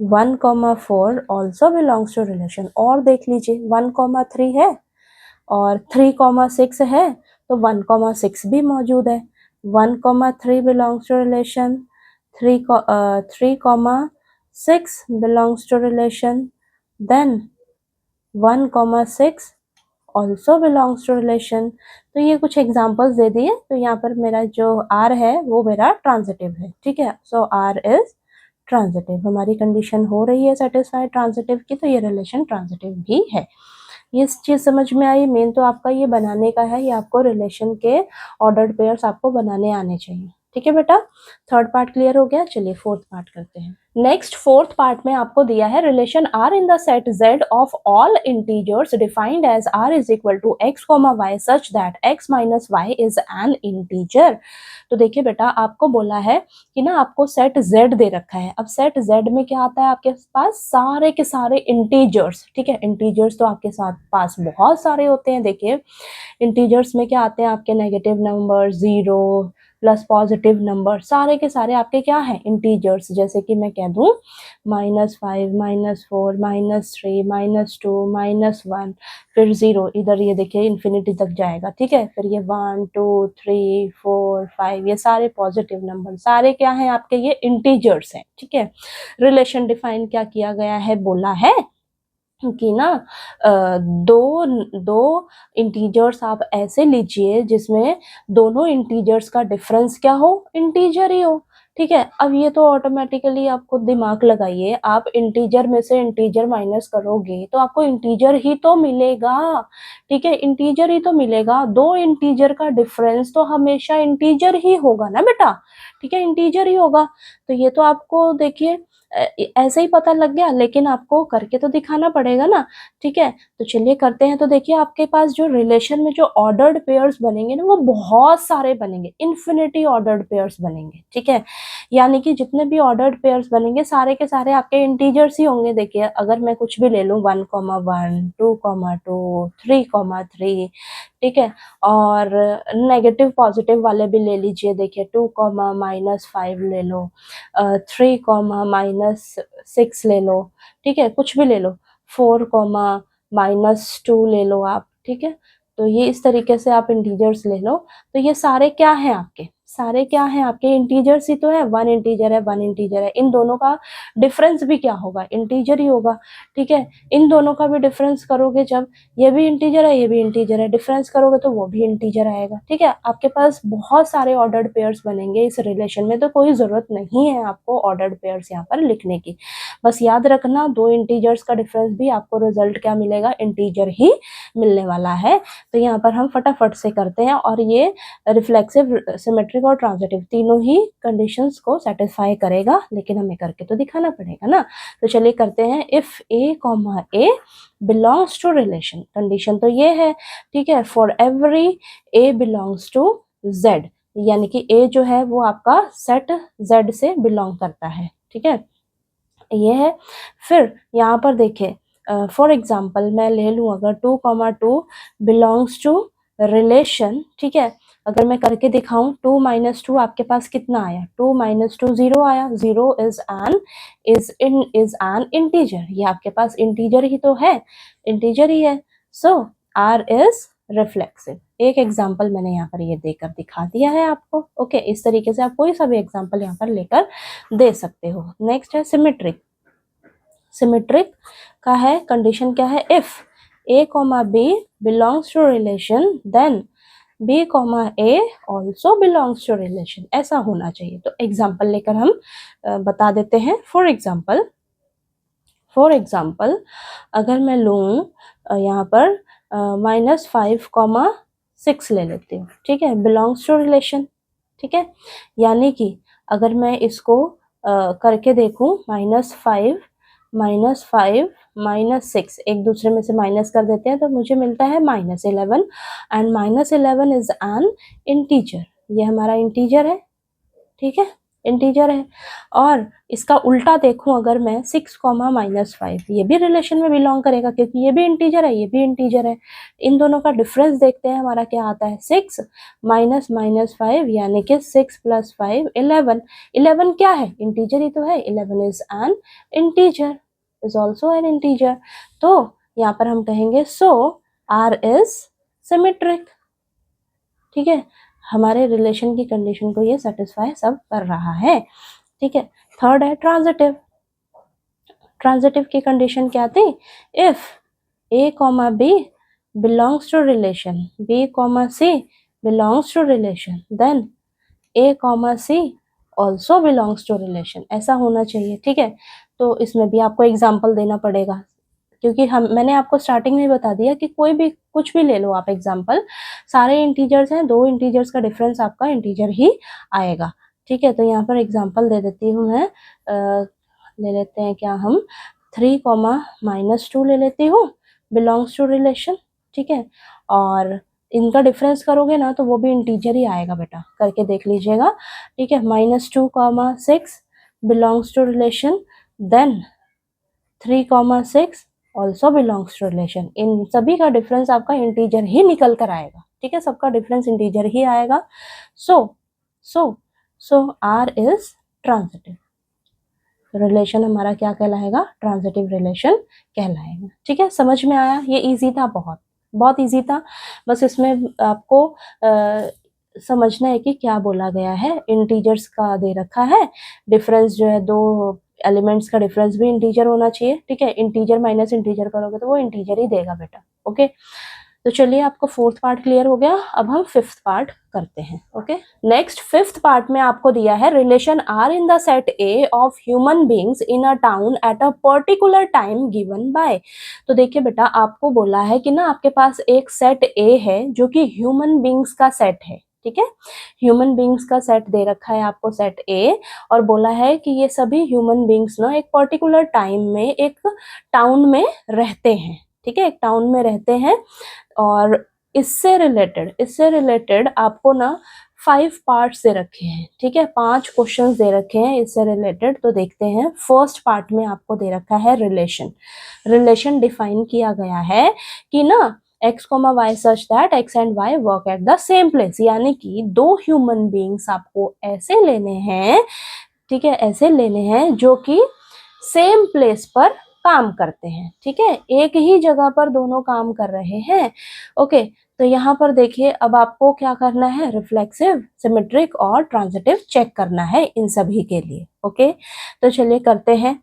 [SPEAKER 1] 1, 4 also belongs to relation। और देख लीजिए 1, 3 है और 3, 6 है तो 1, 6 भी मौजूद है। 1, 3 belongs to relation, 3, 6 belongs to relation then 1, 6 also belongs to relation। तो ये कुछ एग्जांपल्स दे दिए, तो यहाँ पर मेरा जो R है वो मेरा ट्रांजिटिव है, ठीक है, सो R इज ट्रांजिटिव। हमारी कंडीशन हो रही है सेटिस्फाई ट्रांजिटिव की, तो ये रिलेशन ट्रांजिटिव भी है। ये चीज़ समझ में आई। मेन तो आपका ये बनाने का है, ये आपको रिलेशन के ऑर्डर्ड पेयर्स आपको बनाने आने चाहिए, ठीक है बेटा। थर्ड पार्ट क्लियर हो गया, चलिए फोर्थ पार्ट करते हैं। नेक्स्ट फोर्थ पार्ट में आपको दिया है रिलेशन आर इन द सेट Z of all integers defined as R is equal to x, y such that x minus y is an integer. तो देखिए बेटा आपको बोला है कि ना आपको सेट Z दे रखा है। अब सेट Z में क्या आता है आपके पास, सारे के सारे इंटीजर्स, ठीक है, इंटीजर्स तो आपके साथ पास बहुत सारे होते हैं। देखिए इंटीजर्स में क्या आते हैं आपके, negative number, 0 plus positive number, सारे के सारे आपके क्या है इंटीजर्स। जैसे कि मैं कह दूं -5, -4, -3, -2, -1 फिर 0, इधर ये देखिए इन्फिनिटी तक जाएगा, ठीक है। फिर ये 1, 2, 3, 4, 5 ये सारे पॉजिटिव नंबर, सारे क्या हैं आपके, ये इंटीजर्स हैं, ठीक है। रिलेशन डिफाइन क्या किया गया है, बोला है कि ना दो इंटीजर्स आप ऐसे लीजिए जिसमें दोनों इंटीजर्स का डिफरेंस क्या हो, इंटीजर ही हो, ठीक है। अब ये तो ऑटोमेटिकली आप खुद दिमाग लगाइए, आप इंटीजर में से इंटीजर माइनस करोगे तो आपको इंटीजर ही तो मिलेगा, ठीक है, इंटीजर ही तो मिलेगा। दो इंटीजर का डिफरेंस तो हमेशा इंटीजर ही होगा ना बेटा, ठीक है, इंटीजर ही होगा। तो ये तो आपको देखिए ऐसे ही पता लग गया, लेकिन आपको करके तो दिखाना पड़ेगा ना, ठीक है। तो चलिए करते हैं। तो देखिए आपके पास जो रिलेशन में जो ऑर्डर्ड पेयर्स बनेंगे ना वो बहुत सारे बनेंगे, इन्फिनिटी ऑर्डर्ड पेयर्स बनेंगे, ठीक है। यानी कि जितने भी ऑर्डर्ड पेयर्स बनेंगे सारे के सारे आपके इंटीजर्स ही होंगे। देखिए अगर मैं कुछ भी ले लूँ 1,1 2,2 3,3, ठीक है, और नेगेटिव पॉजिटिव वाले भी ले लीजिए। देखिए 2,-5 ले लो, 3,-6 ले लो, ठीक है, कुछ भी ले लो, 4,-2 ले लो आप, ठीक है। तो ये इस तरीके से आप इंटीजर्स ले लो। तो ये सारे क्या हैं आपके, सारे क्या हैं आपके इंटीजर्स ही तो है। वन इंटीजर है, वन इंटीजर है, इन दोनों का डिफरेंस भी क्या होगा, इंटीजर ही होगा, ठीक है। इन दोनों का भी डिफरेंस करोगे जब, ये भी इंटीजर है ये भी इंटीजर है, डिफरेंस करोगे तो वो भी इंटीजर आएगा, ठीक है। आपके पास बहुत सारे ऑर्डर्ड पेयर्स बनेंगे इस रिलेशन में, तो कोई ज़रूरत नहीं है आपको ऑर्डर्ड पेयर्स यहाँ पर लिखने की। बस याद रखना दो इंटीजर्स का डिफरेंस भी आपको रिजल्ट क्या मिलेगा, इंटीजर ही मिलने वाला है। तो यहाँ पर हम फटाफट से करते हैं, और ये रिफ्लेक्सिव, सिमेट्रिक और ट्रांजिटिव तीनों ही कंडीशंस को सेटिस्फाई करेगा, लेकिन हमें करके तो दिखाना पड़ेगा ना। तो चलिए करते हैं। If A comma A belongs to relation, condition तो ये है, ठीक है, for every A belongs to Z, यानी कि ए जो है वो आपका सेट जेड से बिलोंग करता है, ठीक है, ये है। फिर यहाँ पर देखिए फॉर एग्जाम्पल मैं ले लूँ अगर 2,2 बिलोंग्स टू रिलेशन, ठीक है, अगर मैं करके दिखाऊं 2 - 2 आपके पास कितना आया, 2 - 2 0 आया, 0 इज एन इंटीजर, ये आपके पास इंटीजर ही तो है, इंटीजर ही है। सो आर इज रिफ्लेक्सिव। एक एग्जाम्पल मैंने यहाँ पर ये देकर दिखा दिया है आपको, ओके। इस तरीके से आप कोई सा भी एग्जाम्पल यहाँ पर लेकर दे सकते हो। नेक्स्ट है सिमेट्रिक। सिमेट्रिक का है कंडीशन क्या है, if A comma B belongs to relation then B comma A also belongs to relation, ऐसा होना चाहिए। तो एग्जाम्पल लेकर हम बता देते हैं। फॉर एग्जाम्पल अगर मैं लूँ यहाँ पर -5,6 ले लेती हूँ, ठीक है, बिलोंग्स टू रिलेशन, ठीक है। यानी कि अगर मैं इसको करके देखूँ -5 -6 एक दूसरे में से माइनस कर देते हैं तो मुझे मिलता है -11, एंड -11 इज एन इंटीजर, ये हमारा इंटीजर है, ठीक है, इंटीजर है। और इसका उल्टा देखूं अगर मैं 6,-5, ये भी रिलेशन में बिलोंग करेगा क्योंकि ये भी इंटीजर है ये भी इंटीजर है। इन दोनों का डिफरेंस देखते हैं, हमारा क्या आता है, 6 माइनस -5 यानी कि 6 + 5 11। 11 क्या है, इंटीजर ही तो है, 11 is an integer, is also an integer. तो यहाँ पर हम कहेंगे सो आर इज सिमेट्रिक, ठीक है, हमारे रिलेशन की कंडीशन को ये सेटिस्फाई सब कर रहा है, ठीक है। थर्ड है ट्रांजिटिव। ट्रांजिटिव की कंडीशन क्या थी, if A comma B belongs to relation b comma c belongs to relation then a comma c also belongs to relation, ऐसा होना चाहिए, ठीक है। तो इसमें भी आपको एग्जाम्पल देना पड़ेगा, क्योंकि मैंने आपको स्टार्टिंग में बता दिया कि कोई भी कुछ भी ले लो आप एग्जाम्पल, सारे इंटीजर्स हैं, दो इंटीजर्स का डिफरेंस आपका इंटीजर ही आएगा, ठीक है। तो यहाँ पर एग्जाम्पल दे देती हूँ मैं, ले लेते हैं क्या हम 3,-2 ले लेती हूँ, बिलोंग्स टू रिलेशन, ठीक है। और इनका डिफरेंस करोगे ना तो वो भी इंटीजर ही आएगा बेटा, करके देख लीजिएगा, ठीक है। -2,6 belongs to relation then 3,6 also belongs to relation, इन सभी का डिफरेंस आपका इंटीजर ही निकल कर आएगा, ठीक है, सबका डिफरेंस इंटीजर ही आएगा। सो आर इज ट्रांजिटिव, रिलेशन हमारा क्या कहलाएगा, ट्रांजिटिव रिलेशन कहलाएगा, ठीक है। समझ में आया, ये इजी था, बहुत बहुत इजी था। बस इसमें आपको समझना है कि क्या बोला गया है, इंटीजर्स का दे रखा है, डिफरेंस जो है दो एलिमेंट्स का डिफरेंस भी इंटीजर होना चाहिए, ठीक है। इंटीजर माइनस इंटीजर करोगे तो वो इंटीजर ही देगा बेटा, ओके। तो चलिए आपको फोर्थ पार्ट क्लियर हो गया, अब हम फिफ्थ पार्ट करते हैं। ओके, नेक्स्ट फिफ्थ पार्ट में आपको दिया है relation R in the set A of human beings in a town at a particular time given by. तो देखिए बेटा, आपको बोला है कि ना आपके पास एक सेट ए है जो कि ह्यूमन बींग्स का सेट है, ठीक है, ह्यूमन बींग्स का सेट दे रखा है आपको सेट ए, और बोला है कि ये सभी ह्यूमन बींग्स ना एक पर्टिकुलर टाइम में एक टाउन में रहते हैं, ठीक है, एक टाउन में रहते हैं। और इससे रिलेटेड आपको ना 5 पार्ट्स दे रखे हैं, ठीक है, 5 क्वेश्चंस दे रखे हैं इससे रिलेटेड। तो देखते हैं, फर्स्ट पार्ट में आपको दे रखा है रिलेशन डिफाइन किया गया है कि ना x, y such that x and y work at the same place, यानी कि दो ह्यूमन बींग्स आपको ऐसे लेने हैं, ठीक है, ऐसे लेने हैं जो कि सेम प्लेस पर काम करते हैं, ठीक है, एक ही जगह पर दोनों काम कर रहे हैं। ओके, तो यहाँ पर देखिए, अब आपको क्या करना है, रिफ्लेक्सिव, सिमेट्रिक और ट्रांजिटिव चेक करना है इन सभी के लिए। ओके, तो चलिए करते हैं।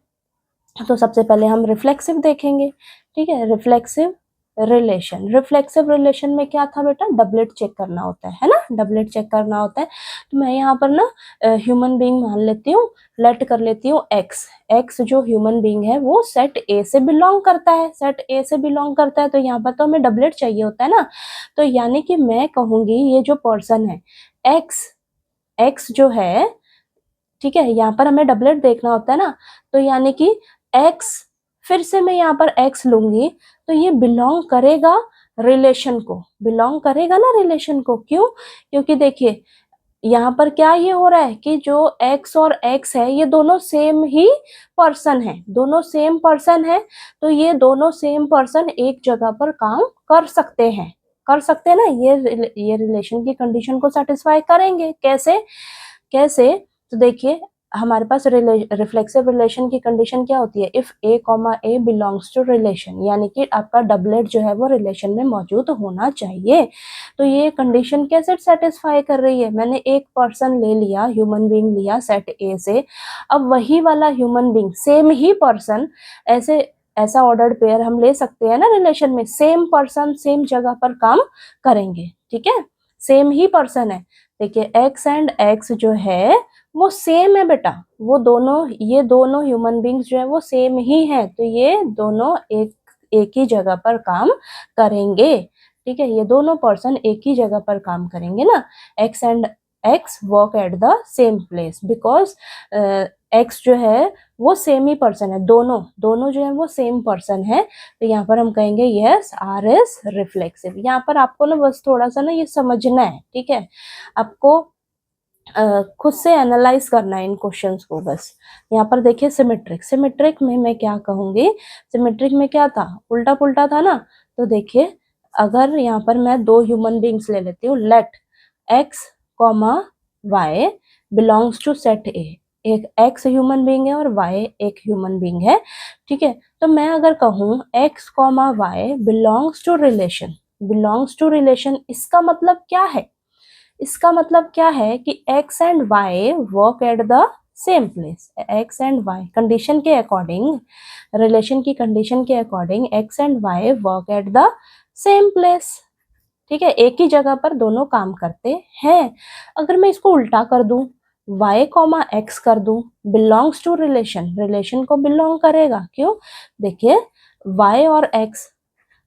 [SPEAKER 1] तो सबसे पहले हम रिफ्लेक्सिव देखेंगे, ठीक है, रिफ्लेक्सिव रिलेशन में क्या था बेटा, डबलेट चेक करना होता है ना, डबलेट चेक करना होता है। तो मैं यहाँ पर ना ह्यूमन बीइंग मान लेती हूँ, लेट कर लेती हूँ एक्स जो ह्यूमन बीइंग है वो सेट ए से बिलोंग करता है, तो यहाँ पर तो हमें डबलेट चाहिए होता है ना। तो यानी कि मैं कहूंगी ये जो पर्सन है एक्स जो है, ठीक है, यहाँ पर हमें डबलेट देखना होता है ना, तो यानी कि x, फिर से मैं यहाँ पर x लूंगी, तो ये बिलोंग करेगा रिलेशन को, क्यों, क्योंकि देखिए यहाँ पर क्या ये हो रहा है कि जो x और x है ये दोनों सेम ही पर्सन है, तो ये दोनों सेम पर्सन एक जगह पर काम कर सकते हैं ना, ये रिलेशन की कंडीशन को सेटिस्फाई करेंगे। कैसे तो देखिए, हमारे पास रिफ्लेक्सिव रिलेशन की कंडीशन क्या होती है, if a comma A belongs to relation, यानी कि आपका डबलेट जो है वो रिलेशन में मौजूद होना चाहिए। तो ये कंडीशन कैसे सेटिस्फाई कर रही है, मैंने एक पर्सन ले लिया, ह्यूमन बीइंग लिया सेट ए से, अब वही वाला ह्यूमन बीइंग, सेम ही पर्सन, ऐसा ऑर्डर्ड पेयर हम ले सकते हैं ना रिलेशन में, सेम पर्सन सेम जगह पर काम करेंगे, ठीक है, सेम ही पर्सन है। देखिए x एंड x जो है वो सेम है बेटा, ये दोनों ह्यूमन बींग्स जो है वो सेम ही है, तो ये दोनों एक ही जगह पर काम करेंगे, ठीक है, ये दोनों पर्सन एक ही जगह पर काम करेंगे ना। x and x work at the same place because x जो है वो सेम ही पर्सन है, दोनों जो है वो सेम पर्सन है, तो यहाँ पर हम कहेंगे यस आर इज रिफ्लेक्सिव। यहाँ पर आपको ना बस थोड़ा सा ना ये समझना है, ठीक है, आपको खुद से एनालाइज करना है इन क्वेश्चंस को बस। यहाँ पर देखिए सिमेट्रिक में मैं क्या कहूंगी, सिमेट्रिक में क्या था, उल्टा पुल्टा था ना। तो देखिए, अगर यहाँ पर मैं दो ह्यूमन बींग्स ले लेती हूँ, let x comma y belongs to set A, एक x ह्यूमन बींग है और y एक ह्यूमन बींग है, ठीक है, तो मैं अगर कहूँ x comma y belongs to relation, इसका मतलब क्या है कि x and y work at the same place, x and y condition के अकॉर्डिंग, रिलेशन की कंडीशन के according x and y work at the same place, ठीक है, एक ही जगह पर दोनों काम करते हैं। अगर मैं इसको उल्टा कर दूं, y कॉमा x कर दूं, बिलोंग्स टू रिलेशन को बिलोंग करेगा, क्यों, देखिए y और x,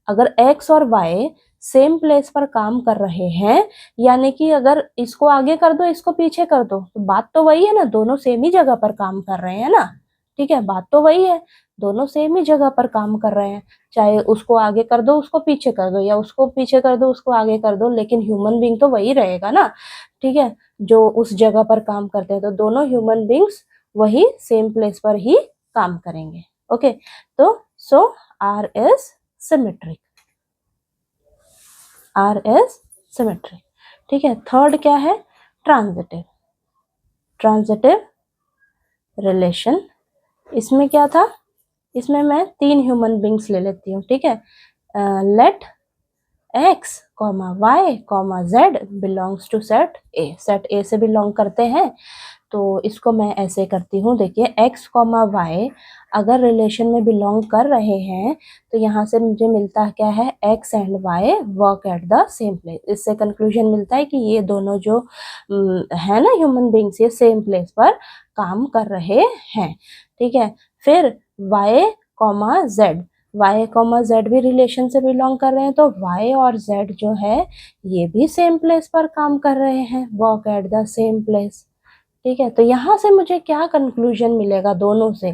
[SPEAKER 1] अगर x और y सेम प्लेस पर काम कर रहे हैं, यानी कि अगर इसको आगे कर दो इसको पीछे कर दो, तो बात तो वही है ना, दोनों सेम ही जगह पर काम कर रहे हैं ना, ठीक है, बात तो वही है, दोनों सेम ही जगह पर काम कर रहे हैं, चाहे उसको आगे कर दो उसको पीछे कर दो, या उसको पीछे कर दो उसको आगे कर दो, लेकिन ह्यूमन बींग तो वही रहेगा ना, ठीक है, जो उस जगह पर काम करते हैं, तो दोनों ह्यूमन बींग्स वही सेम प्लेस पर ही काम करेंगे। ओके, तो सो आर इज सिमेट्रिक, ठीक है। थर्ड क्या है, ट्रांजिटिव रिलेशन, इसमें क्या था, इसमें मैं 3 ह्यूमन बींग्स ले लेती हूँ, ठीक है, let x comma y comma z belongs to set A से बिलोंग करते हैं, तो इसको मैं ऐसे करती हूँ, देखिए x कॉमा वाई अगर रिलेशन में बिलोंग कर रहे हैं तो यहाँ से मुझे मिलता क्या है, x and y work at the same place. इससे कंक्लूजन मिलता है कि ये दोनों जो है ना ह्यूमन बींग्स, ये सेम प्लेस पर काम कर रहे हैं। ठीक है, फिर y comma z, y comma z भी रिलेशन से बिलोंग कर रहे हैं, तो y और z जो है ये भी सेम प्लेस पर काम कर रहे हैं, work at the same place. ठीक है, तो यहाँ से मुझे क्या कंक्लूजन मिलेगा दोनों से।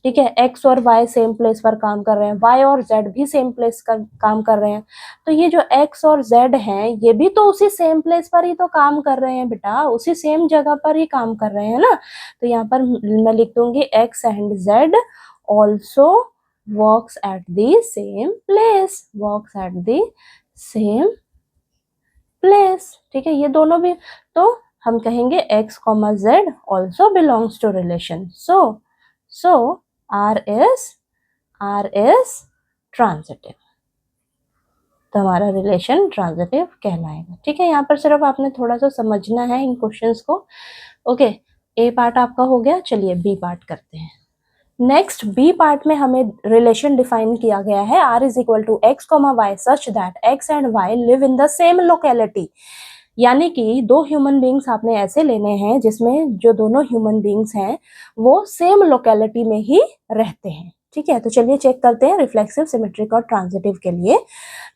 [SPEAKER 1] ठीक है, x और y सेम प्लेस पर काम कर रहे हैं, y और z भी सेम प्लेस का काम कर रहे हैं, तो ये जो x और z हैं ये भी तो उसी सेम प्लेस पर ही तो काम कर रहे हैं बेटा, उसी सेम जगह पर ही काम कर रहे हैं ना। तो यहाँ पर मैं लिख दूंगी x and z also works at the same place, works at the same place. ठीक है, ये दोनों भी, तो हम कहेंगे x comma z also belongs to relation, so R is transitive, तो हमारा रिलेशन ट्रांजिटिव कहलाएगा। ठीक है, यहाँ पर सिर्फ आपने थोड़ा सा समझना है इन क्वेश्चंस को। ओके, ए पार्ट आपका हो गया, चलिए बी पार्ट करते हैं। नेक्स्ट बी पार्ट में हमें रिलेशन डिफाइन किया गया है, R is equal to x comma y such that x and y live in the same locality. यानी कि दो ह्यूमन बींग्स आपने ऐसे लेने हैं जिसमें जो दोनों ह्यूमन बींग्स हैं वो सेम लोकेलिटी में ही रहते हैं। ठीक है, तो चलिए चेक करते हैं रिफ्लेक्सिव, सिमेट्रिक और ट्रांजिटिव के लिए।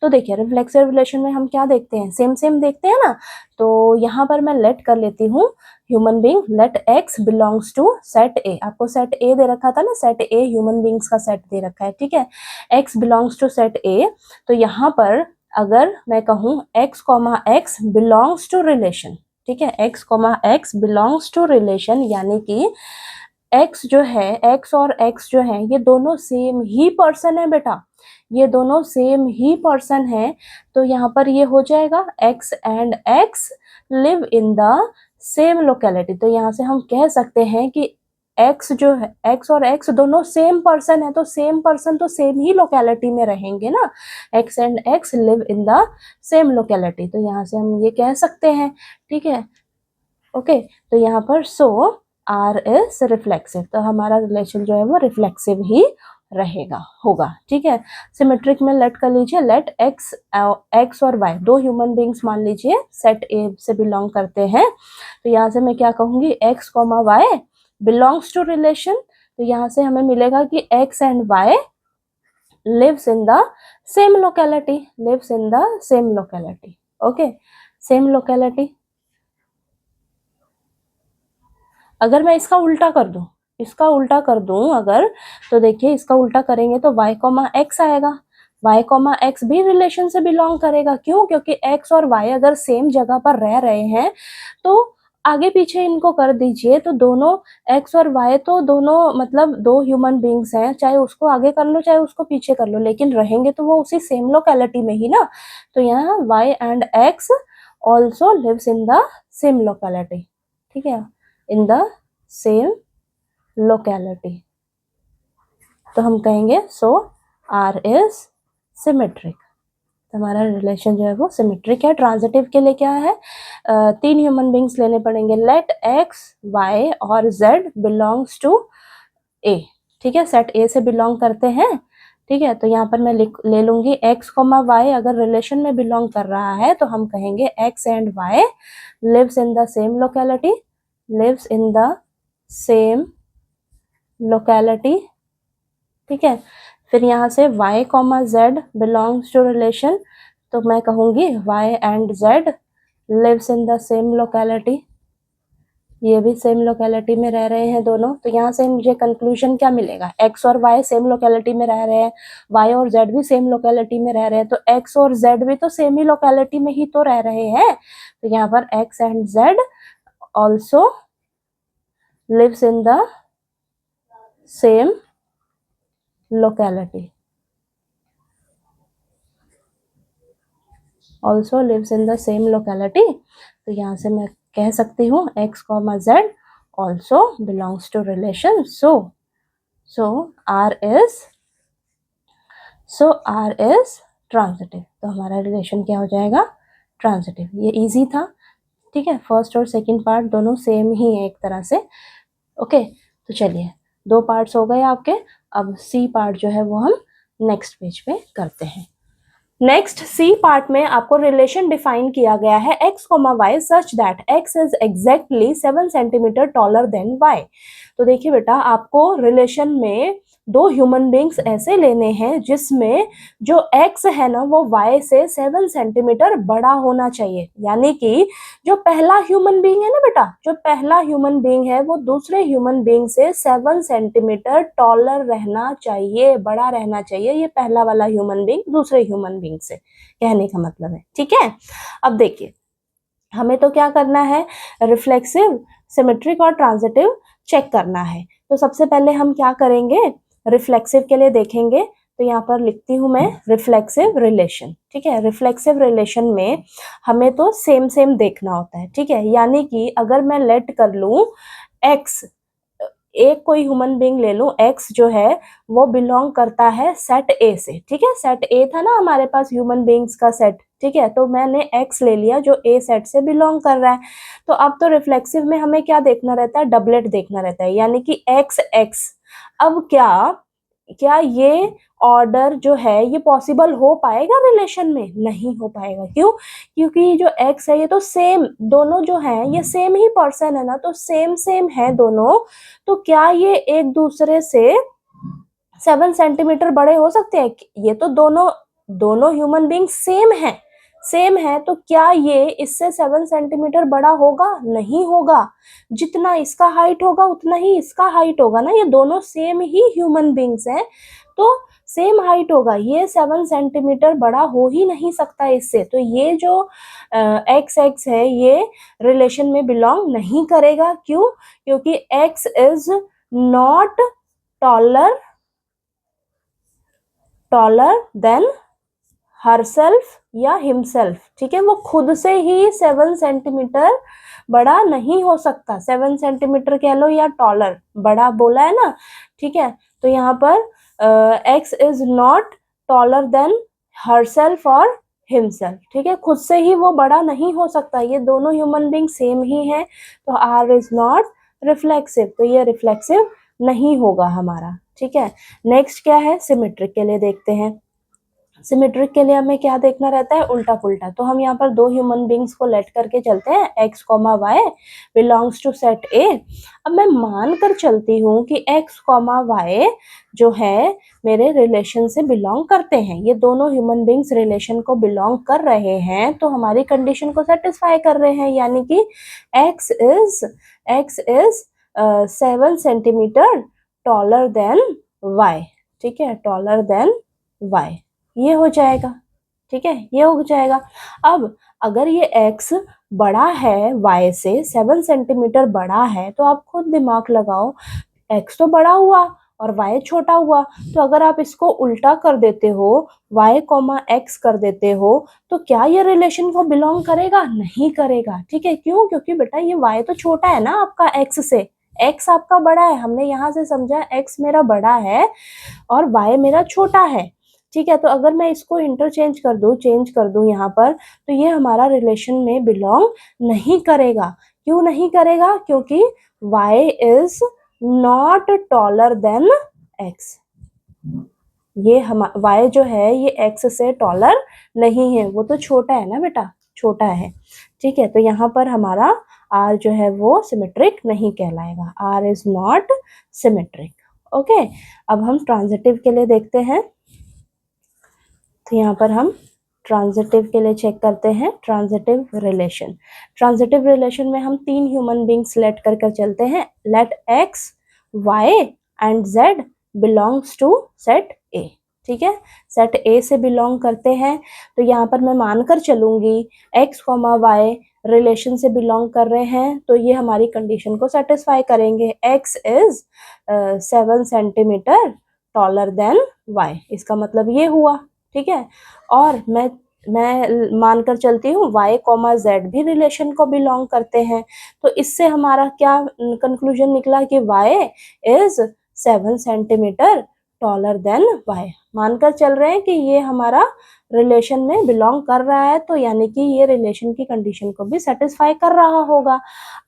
[SPEAKER 1] तो देखिए रिफ्लेक्सिव रिलेशन में हम क्या देखते हैं, सेम सेम देखते हैं ना। तो यहाँ पर मैं लेट कर लेती हूँ human being, let x belongs to set A. आपको सेट ए दे रखा था ना, सेट ए ह्यूमन बींग्स का सेट दे रखा है। ठीक है, x belongs to set A, तो यहाँ पर अगर मैं कहूँ x comma x belongs to relation, ठीक है, x comma x belongs to relation, यानी कि x जो है, x और x जो है ये दोनों सेम ही पर्सन है बेटा, ये दोनों सेम ही पर्सन है। तो यहाँ पर ये हो जाएगा x and x live in the same locality. तो यहाँ से हम कह सकते हैं कि x जो है, x और x दोनों सेम पर्सन है, तो सेम पर्सन तो सेम ही लोकेलिटी में रहेंगे ना, x and x live in the same locality, तो यहाँ से हम ये कह सकते हैं। ठीक है, ओके, तो यहाँ पर सो R इज रिफ्लेक्सिव, तो हमारा रिलेशन जो है वो रिफ्लेक्सिव ही रहेगा, होगा। ठीक है, सिमेट्रिक में लेट कर लीजिए, लेट x और y दो ह्यूमन बींग्स मान लीजिए सेट ए से बिलोंग करते हैं, तो यहाँ से मैं क्या कहूँगी, x comma y belongs to relation, तो यहाँ से हमें मिलेगा कि x and y lives in the same locality, lives in the same locality. Okay, same locality. अगर मैं इसका उल्टा कर दूं, इसका उल्टा कर दूं अगर, तो देखिए इसका उल्टा करेंगे तो y कॉमा एक्स आएगा, y कॉमा एक्स भी रिलेशन से बिलोंग करेगा। क्यों? क्योंकि x और y अगर सेम जगह पर रह रहे हैं तो आगे पीछे इनको कर दीजिए, तो दोनों x और y तो दोनों मतलब दो ह्यूमन बींग्स हैं, चाहे उसको आगे कर लो चाहे उसको पीछे कर लो, लेकिन रहेंगे तो वो उसी सेम लोकेलिटी में ही ना। तो यहाँ y and x also lives in the same locality, ठीक है, इन द सेम लोकेलिटी। तो हम कहेंगे सो R इज सिमेट्रिक, हमारा रिलेशन जो है वो सिमेट्रिक है। ट्रांजिटिव के लिए क्या है, तीन ह्यूमन बींग्स लेने पड़ेंगे, लेट x y और z बिलोंग्स टू a। ठीक है, सेट a से बिलोंग करते हैं। ठीक है, तो यहाँ पर मैं ले लूंगी x कॉमा y अगर रिलेशन में बिलोंग कर रहा है तो हम कहेंगे x and y lives in the same locality, lives in the same locality. ठीक है, फिर यहाँ से y comma z belongs to relation, तो मैं कहूँगी y and z lives in the same locality, ये भी सेम लोकेलिटी में रह रहे हैं दोनों। तो यहाँ से मुझे कंक्लूजन क्या मिलेगा, x और y सेम लोकेलिटी में रह रहे हैं, y और z भी सेम लोकेलिटी में रह रहे हैं, तो x और z भी तो सेम ही लोकेलिटी में ही तो रह रहे हैं। तो यहाँ पर x and z also lives in the same locality, also lives in the same locality। तो यहाँ से मैं कह सकती हूँ x comma z also belongs to relation, so R is transitive, तो हमारा रिलेशन क्या हो जाएगा, ट्रांजिटिव। ये इजी था। ठीक है, फर्स्ट और सेकंड पार्ट दोनों सेम ही है एक तरह से। ओके, तो चलिए 2 पार्ट्स हो गए आपके। अब सी पार्ट जो है वो हम नेक्स्ट पेज पे करते हैं। नेक्स्ट सी पार्ट में आपको रिलेशन डिफाइन किया गया है x, y such that x is exactly 7 centimetre taller then y। तो देखिए बेटा, आपको रिलेशन में 2 ह्यूमन बींग्स ऐसे लेने हैं जिसमें जो x है ना वो y से 7 सेंटीमीटर बड़ा होना चाहिए। यानी कि जो पहला ह्यूमन बींग है ना बेटा, जो पहला ह्यूमन बींग है वो दूसरे ह्यूमन बींग से 7 सेंटीमीटर टॉलर रहना चाहिए, बड़ा रहना चाहिए। ये पहला वाला ह्यूमन बींग दूसरे ह्यूमन बींग से, कहने का मतलब है। ठीक है, अब देखिए हमें तो क्या करना है, रिफ्लेक्सिव, सिमेट्रिक और ट्रांजिटिव चेक करना है। तो सबसे पहले हम क्या करेंगे, रिफ्लेक्सिव के लिए देखेंगे। तो यहाँ पर लिखती हूँ मैं रिफ्लेक्सिव रिलेशन। ठीक है, रिफ्लेक्सिव रिलेशन में हमें तो सेम सेम देखना होता है। ठीक है, यानी कि अगर मैं लेट कर लूँ x, एक कोई ह्यूमन बींग ले लूं, x जो है वो बिलोंग करता है सेट ए से। ठीक है, सेट ए था ना हमारे पास ह्यूमन बींग्स का सेट। ठीक है, तो मैंने x ले लिया जो ए सेट से बिलोंग कर रहा है। तो अब तो रिफ्लेक्सिव में हमें क्या देखना रहता है, डबलेट देखना रहता है, यानी कि x x। अब क्या ये ऑर्डर जो है ये पॉसिबल हो पाएगा रिलेशन में? नहीं हो पाएगा। क्यों? क्योंकि जो x है ये तो सेम, दोनों जो हैं ये सेम ही पर्सन है ना, तो सेम सेम है दोनों। तो क्या ये एक दूसरे से 7 सेंटीमीटर बड़े हो सकते हैं? ये तो दोनों ह्यूमन बींग सेम है, तो क्या ये इससे 7 सेंटीमीटर बड़ा होगा? नहीं होगा। जितना इसका हाइट होगा उतना ही इसका हाइट होगा ना, ये दोनों सेम ही ह्यूमन बींग्स हैं तो सेम हाइट होगा। ये 7 सेंटीमीटर बड़ा हो ही नहीं सकता इससे। तो ये जो एक्स एक्स है ये रिलेशन में बिलोंग नहीं करेगा। क्यों? क्योंकि x is not taller than herself या हिमसेल्फ। ठीक है, वो खुद से ही 7 सेंटीमीटर बड़ा नहीं हो सकता। 7 सेंटीमीटर कह लो या टॉलर, बड़ा बोला है ना। ठीक है, तो यहाँ पर x is not taller than herself और हिमसेल्फ। ठीक है, खुद से ही वो बड़ा नहीं हो सकता। ये दोनों ह्यूमन बींग सेम ही है, तो आर इज नॉट रिफ्लेक्सिव, तो ये रिफ्लेक्सिव नहीं होगा हमारा। ठीक है, नेक्स्ट क्या है, सिमेट्रिक के लिए देखते हैं। सिमेट्रिक के लिए हमें क्या देखना रहता है, उल्टा पुल्टा। तो हम यहाँ पर 2 ह्यूमन बींग्स को लेट करके चलते हैं, x, y belongs to set A. अब मैं मान कर चलती हूँ कि x, y जो है मेरे रिलेशन से बिलोंग करते हैं। ये दोनों ह्यूमन बींग्स रिलेशन को बिलोंग कर रहे हैं, तो हमारी कंडीशन को सेटिस्फाई कर रहे हैं, यानी कि x is 7 centimetre taller then y। ठीक है, टॉलर देन y, ये हो जाएगा। ठीक है, ये हो जाएगा। अब अगर ये x बड़ा है y से, 7 सेंटीमीटर बड़ा है, तो आप खुद दिमाग लगाओ, x तो बड़ा हुआ और y छोटा हुआ। तो अगर आप इसको उल्टा कर देते हो, y, x कर देते हो, तो क्या ये रिलेशन को बिलोंग करेगा? नहीं करेगा। ठीक है, क्यों? क्योंकि बेटा ये y तो छोटा है ना आपका x से, x आपका बड़ा है। हमने यहाँ से समझा x मेरा बड़ा है और y मेरा छोटा है। ठीक है, तो अगर मैं इसको इंटरचेंज कर दूं, चेंज कर दूं यहाँ पर, तो ये हमारा रिलेशन में बिलोंग नहीं करेगा। क्यों नहीं करेगा? क्योंकि y is not taller than x। ये y जो है ये x से टॉलर नहीं है, वो तो छोटा है ना बेटा, छोटा है। ठीक है, तो यहाँ पर हमारा r जो है वो सिमेट्रिक नहीं कहलाएगा, r is not symmetric. Okay, अब हम ट्रांजिटिव के लिए देखते हैं। तो यहाँ पर हम ट्रांजिटिव के लिए चेक करते हैं, ट्रांजिटिव रिलेशन। ट्रांजिटिव रिलेशन में हम 3 ह्यूमन बींग्स लेट कर चलते हैं। Let x, y and z belongs to set A. ठीक है, सेट ए से बिलोंग करते हैं, तो यहाँ पर मैं मानकर चलूंगी x, y रिलेशन से बिलोंग कर रहे हैं, तो ये हमारी कंडीशन को सेटिस्फाई करेंगे। x is 7 centimetre taller then y, इसका मतलब ये हुआ। ठीक है, और मैं मानकर चलती हूँ y, z भी रिलेशन को बिलोंग करते हैं, तो इससे हमारा क्या कंक्लूजन निकला कि y is 7 centimetre taller than y. मानकर चल रहे हैं कि ये हमारा रिलेशन में बिलोंग कर रहा है, तो यानी कि ये रिलेशन की कंडीशन को भी सेटिस्फाई कर रहा होगा।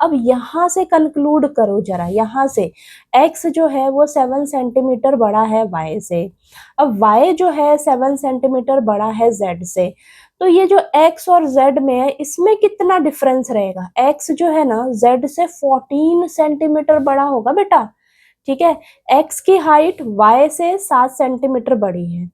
[SPEAKER 1] अब यहाँ से कंक्लूड करो जरा, यहाँ से x जो है वो 7 सेंटीमीटर बड़ा है y से, अब y जो है 7 सेंटीमीटर बड़ा है z से, तो ये जो x और z में है इसमें कितना डिफरेंस रहेगा? x जो है ना z से 14 सेंटीमीटर बड़ा होगा बेटा, ठीक है। x की हाइट y से 7 सेंटीमीटर बड़ी है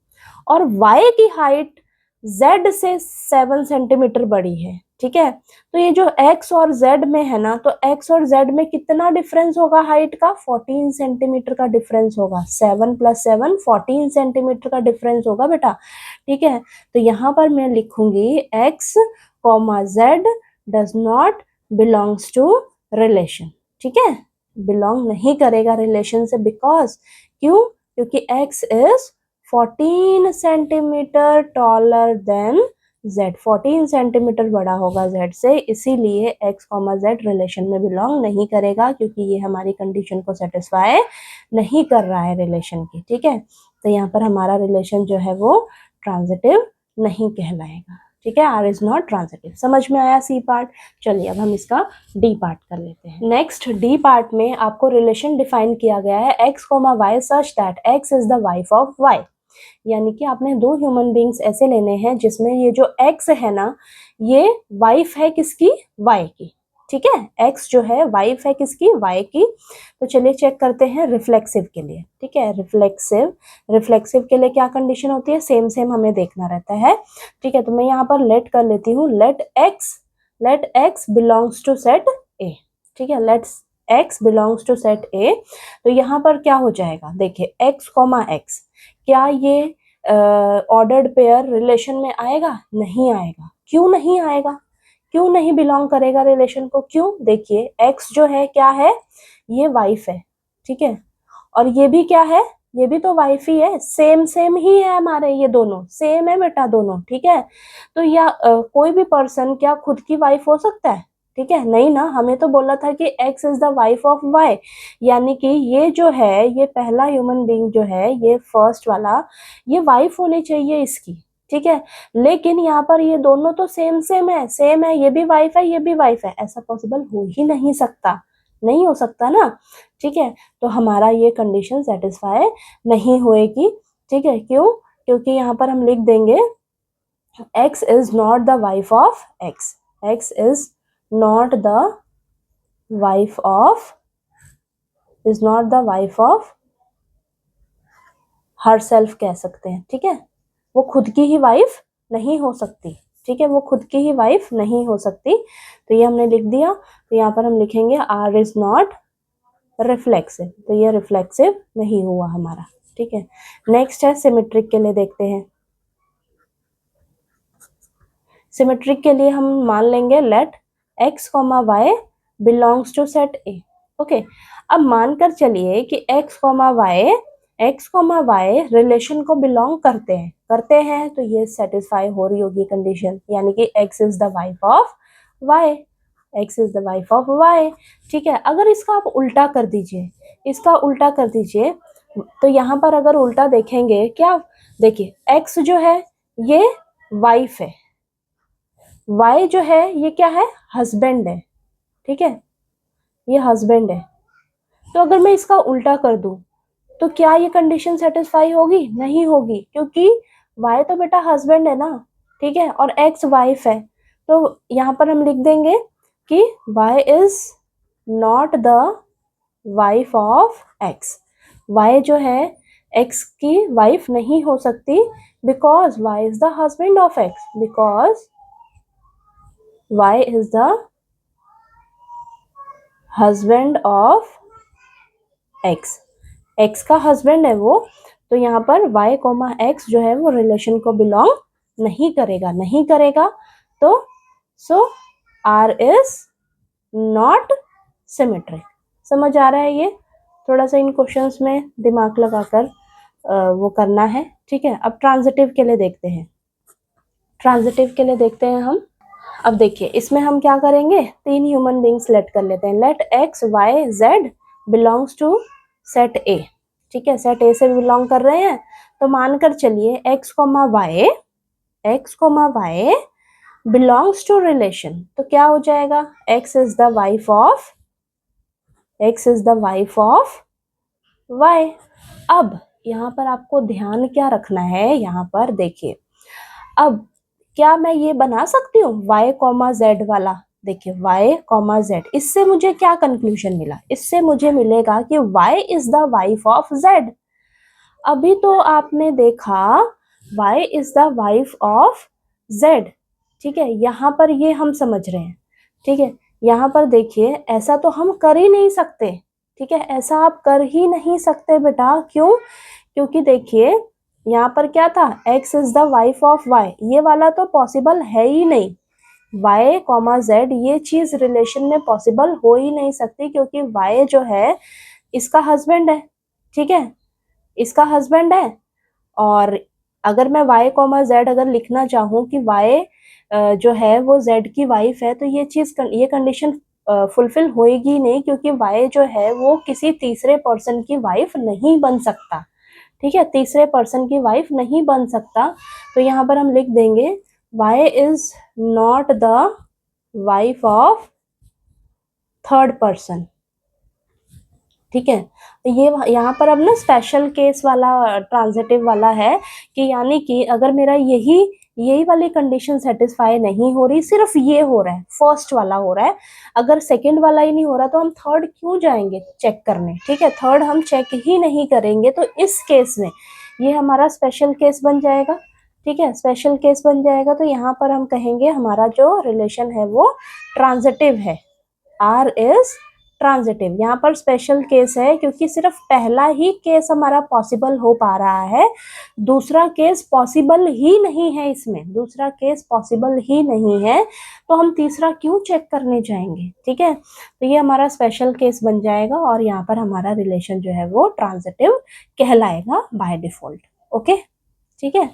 [SPEAKER 1] और y की हाइट z से 7 सेंटीमीटर बड़ी है, ठीक है। तो ये जो x और z में है ना, तो x और z में कितना डिफरेंस होगा हाइट का? 14 सेंटीमीटर का डिफरेंस होगा। 7 + 7 14 सेंटीमीटर का डिफरेंस होगा बेटा, ठीक है। तो यहाँ पर मैं लिखूंगी x, z does not belongs to relation, ठीक है, बिलोंग नहीं करेगा रिलेशन से। बिकॉज क्यों? क्योंकि x is 14 centimetre taller then z, 14 centimetre बड़ा होगा z से, इसीलिए x, z रिलेशन में बिलोंग नहीं करेगा, क्योंकि ये हमारी कंडीशन को सेटिस्फाई नहीं कर रहा है रिलेशन की, ठीक है। तो यहाँ पर हमारा रिलेशन जो है वो ट्रांजिटिव नहीं कहलाएगा, ठीक है। R is not transitive. समझ में आया सी पार्ट? चलिए अब हम इसका डी पार्ट कर लेते हैं। नेक्स्ट डी पार्ट में आपको रिलेशन डिफाइन किया गया है x, y such that x is the wife of y, यानी कि आपने दो ह्यूमन बींग्स ऐसे लेने हैं जिसमें ये जो x है ना ये वाइफ है किसकी? y की, ठीक है। x जो है वाइफ है किसकी? y की। तो चलिए चेक करते हैं रिफ्लेक्सिव के लिए, ठीक है। रिफ्लेक्सिव के लिए क्या कंडीशन होती है? सेम सेम हमें देखना रहता है, ठीक है। तो मैं यहाँ पर लेट कर लेती हूँ, let x belongs to set A, ठीक है। Let's x belongs to set A। तो यहाँ पर क्या हो जाएगा? देखिए x, x, क्या ये ऑर्डर्ड पेयर रिलेशन में आएगा? नहीं आएगा। क्यों नहीं आएगा? क्यों नहीं बिलोंग करेगा रिलेशन को? क्यों? देखिए x जो है क्या है? ये वाइफ है, ठीक है, और ये भी क्या है? ये भी तो वाइफ ही है, सेम सेम ही है हमारे, ये दोनों सेम है बेटा दोनों, ठीक है। तो या कोई भी पर्सन क्या खुद की वाइफ हो सकता है? ठीक है, नहीं ना। हमें तो बोला था कि x is the wife of y, यानी कि ये जो है, ये पहला ह्यूमन बीइंग जो है, ये फर्स्ट वाला, ये वाइफ होनी चाहिए इसकी, ठीक है। लेकिन यहाँ पर ये दोनों तो सेम सेम है, ये भी वाइफ है, ये भी वाइफ है, ऐसा पॉसिबल हो ही नहीं सकता, नहीं हो सकता ना, ठीक है। तो हमारा ये कंडीशन सेटिस्फाई नहीं होएगी, ठीक है। क्यों? क्योंकि यहाँ पर हम लिख देंगे x is not the wife of x, x is not the wife of, is not the wife of herself कह सकते हैं, ठीक है। वो खुद की ही वाइफ नहीं हो सकती, ठीक है, वो खुद की ही वाइफ नहीं हो सकती। तो ये हमने लिख दिया। तो यहाँ पर हम लिखेंगे r is not रिफ्लेक्सिव, तो ये रिफ्लेक्सिव नहीं हुआ हमारा, ठीक है। नेक्स्ट है सिमेट्रिक के लिए, देखते हैं। सिमेट्रिक के लिए हम मान लेंगे let x, y belongs to set A, okay. अब मानकर चलिए कि x, y रिलेशन को बिलोंग करते हैं, तो ये सेटिस्फाई हो रही होगी कंडीशन, यानी कि x is the wife of y, x is the wife of y, ठीक है। अगर इसका आप उल्टा कर दीजिए, इसका उल्टा कर दीजिए, तो यहाँ पर अगर उल्टा देखेंगे क्या? देखिए x जो है ये वाइफ है, y जो है ये क्या है? हस्बैंड है, ठीक है, ये हस्बैंड है। तो अगर मैं इसका उल्टा कर दूं तो क्या ये कंडीशन सेटिस्फाई होगी? नहीं होगी, क्योंकि y तो बेटा हस्बैंड है ना, ठीक है, और x वाइफ है। तो यहाँ पर हम लिख देंगे कि y is not the wife of x, y जो है x की वाइफ नहीं हो सकती, because y is the husband of x, because y is the husband of x, x का हस्बैंड है वो। तो यहाँ पर y, x जो है वो रिलेशन को बिलोंग नहीं करेगा, तो सो r is not symmetric। समझ आ रहा है? ये थोड़ा सा इन क्वेश्चंस में दिमाग लगाकर वो करना है, ठीक है। अब ट्रांजिटिव के लिए देखते हैं हम। अब देखिए इसमें हम क्या करेंगे, 3 ह्यूमन बींग्स लेट कर लेते हैं। Let x, y, z belongs to set A, ठीक है, सेट ए से बिलोंग कर रहे हैं, तो मानकर चलिए x, y belongs to relation, तो क्या हो जाएगा, x is the wife of y। अब यहाँ पर आपको ध्यान क्या रखना है, यहाँ पर देखिए, अब क्या मैं ये बना सकती हूँ y, z वाला, देखिए y, z, इससे मुझे क्या कंक्लूजन मिला, इससे मुझे मिलेगा कि y is the wife of z। अभी तो आपने देखा y is the wife of z, ठीक है, यहाँ पर ये हम समझ रहे हैं, ठीक है, यहाँ पर देखिए ऐसा तो हम कर ही नहीं सकते, ठीक है, ऐसा आप कर ही नहीं सकते बेटा, क्यों, क्योंकि देखिए यहाँ पर क्या था, x is the wife of y, ये वाला तो पॉसिबल है ही नहीं, y, z ये चीज रिलेशन में पॉसिबल हो ही नहीं सकती, क्योंकि y जो है इसका हस्बैंड है, ठीक है, इसका हस्बैंड है, और अगर मैं y, z अगर लिखना चाहूँ कि y जो है वो z की वाइफ है, तो ये कंडीशन फुलफिल होएगी नहीं, क्योंकि y जो है वो किसी तीसरे पर्सन की वाइफ नहीं बन सकता, ठीक है, तीसरे पर्सन की वाइफ नहीं बन सकता, तो यहाँ पर हम लिख देंगे y is not the wife of third person, ठीक है, तो ये यहाँ पर अब ना स्पेशल केस वाला ट्रांजिटिव वाला है, कि यानी कि अगर मेरा यही वाली कंडीशन सेटिस्फाई नहीं हो रही, सिर्फ ये हो रहा है, फर्स्ट वाला हो रहा है, अगर सेकंड वाला ही नहीं हो रहा, तो हम थर्ड क्यों जाएंगे चेक करने, ठीक है, थर्ड हम चेक ही नहीं करेंगे, तो इस केस में ये हमारा स्पेशल केस बन जाएगा, ठीक है, स्पेशल केस बन जाएगा, तो यहाँ पर हम कहेंगे हमारा जो रिलेशन है वो ट्रांजिटिव है, आर इज ट्रांजिटिव, यहाँ पर स्पेशल केस है, क्योंकि सिर्फ पहला ही केस हमारा पॉसिबल हो पा रहा है, दूसरा केस पॉसिबल ही नहीं है, इसमें दूसरा केस पॉसिबल ही नहीं है, तो हम तीसरा क्यों चेक करने जाएंगे, ठीक है, तो ये हमारा स्पेशल केस बन जाएगा, और यहाँ पर हमारा रिलेशन जो है वो ट्रांजिटिव कहलाएगा बाय डिफॉल्ट, ओके, ठीक है।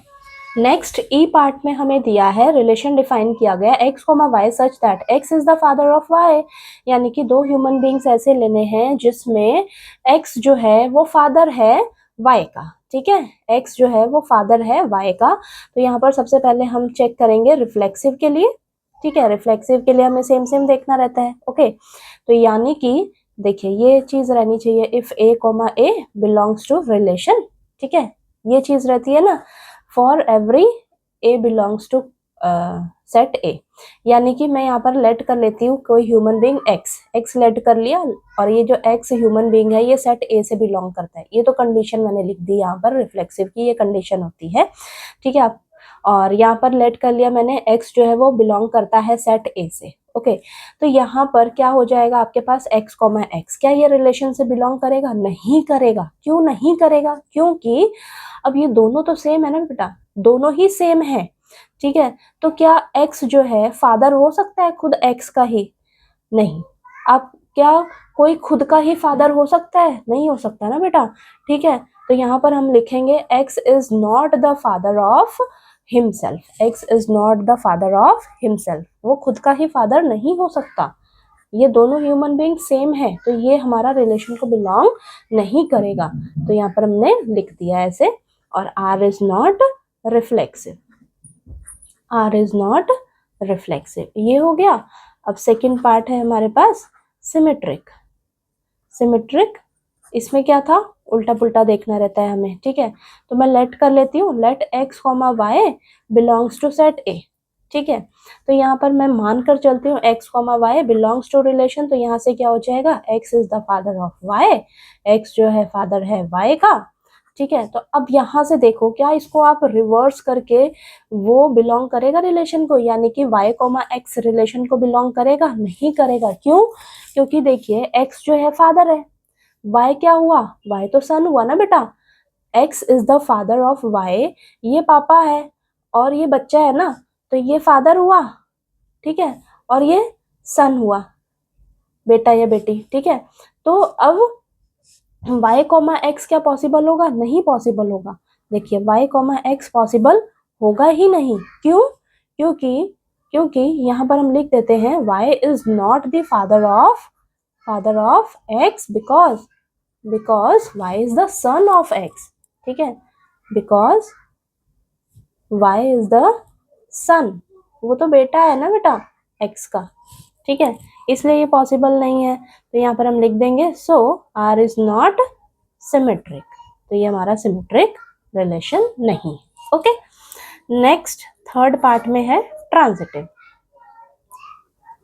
[SPEAKER 1] नेक्स्ट ई पार्ट में हमें दिया है, रिलेशन डिफाइन किया गया x, y such that x is the father of y, यानी कि दो ह्यूमन बींग्स ऐसे लेने हैं जिसमें x जो है वो फादर है y का, ठीक है, x जो है वो फादर है y का, तो यहाँ पर सबसे पहले हम चेक करेंगे रिफ्लेक्सिव के लिए, ठीक है, रिफ्लेक्सिव के लिए हमें सेम सेम देखना रहता है, ओके, तो यानी कि देखिए ये चीज रहनी चाहिए, if a, belongs to relation, ठीक है, ये चीज रहती है ना, for every A belongs to set A, यानी कि मैं यहाँ पर लेट कर लेती हूँ कोई ह्यूमन बीइंग x लेट कर लिया, और ये जो x ह्यूमन बीइंग है ये सेट ए से बिलोंग करता है, ये तो कंडीशन मैंने लिख दी यहाँ पर, रिफ्लेक्सिव की ये कंडीशन होती है, ठीक है, आप, और यहाँ पर लेट कर लिया मैंने x जो है वो बिलोंग करता है सेट ए से, ओके, तो यहाँ पर क्या हो जाएगा आपके पास x, x, क्या ये रिलेशन से बिलोंग करेगा, नहीं करेगा, क्यों नहीं करेगा, क्योंकि अब ये दोनों तो सेम है ना बेटा, दोनों ही सेम है, ठीक है, तो क्या x जो है फादर हो सकता है खुद x का ही, नहीं, आप क्या कोई खुद का ही फादर हो सकता है, नहीं हो सकता ना बेटा, ठीक है, तो यहाँ पर हम लिखेंगे x is not the father of himself, x is not the father of himself, वो खुद का ही फादर नहीं हो सकता, ये दोनों ह्यूमन बीइंग सेम है, तो ये हमारा रिलेशन को बिलोंग नहीं करेगा, तो यहाँ पर हमने लिख दिया ऐसे, और r is not reflexive, r is not reflexive, ये हो गया। अब सेकंड पार्ट है हमारे पास सिमेट्रिक, सिमेट्रिक इसमें क्या था, उल्टा पुल्टा देखना रहता है हमें, ठीक है, तो मैं लेट कर लेती हूँ, let x, y belongs to set A, ठीक है, तो यहाँ पर मैं मान कर चलती हूँ x, y belongs to relation, तो यहाँ से क्या हो जाएगा, x is the father of y, x जो है फादर है y का, ठीक है, तो अब यहाँ से देखो क्या इसको आप रिवर्स करके वो बिलोंग करेगा रिलेशन को, यानी कि y, x रिलेशन को बिलोंग करेगा, नहीं करेगा, क्यों, क्योंकि देखिए x जो है फादर है, y क्या हुआ, y तो सन हुआ ना बेटा, x is the father of y, ये पापा है और ये बच्चा है ना, तो ये फादर हुआ, ठीक है, और ये सन हुआ, बेटा या बेटी, ठीक है, तो अब y, x क्या पॉसिबल होगा, नहीं पॉसिबल होगा, देखिए y, x पॉसिबल होगा ही नहीं, क्यों, क्योंकि यहाँ पर हम लिख देते हैं y is not the father of x, because because y is the son of x, ठीक है, बिकॉज y इज द सन, वो तो बेटा है ना बेटा x का, ठीक है, इसलिए ये पॉसिबल नहीं है। तो यहाँ पर हम लिख देंगे सो r इज नॉट सिमेट्रिक, तो ये हमारा सिमेट्रिक रिलेशन नहीं। ओके, नेक्स्ट थर्ड पार्ट में है ट्रांजिटिव।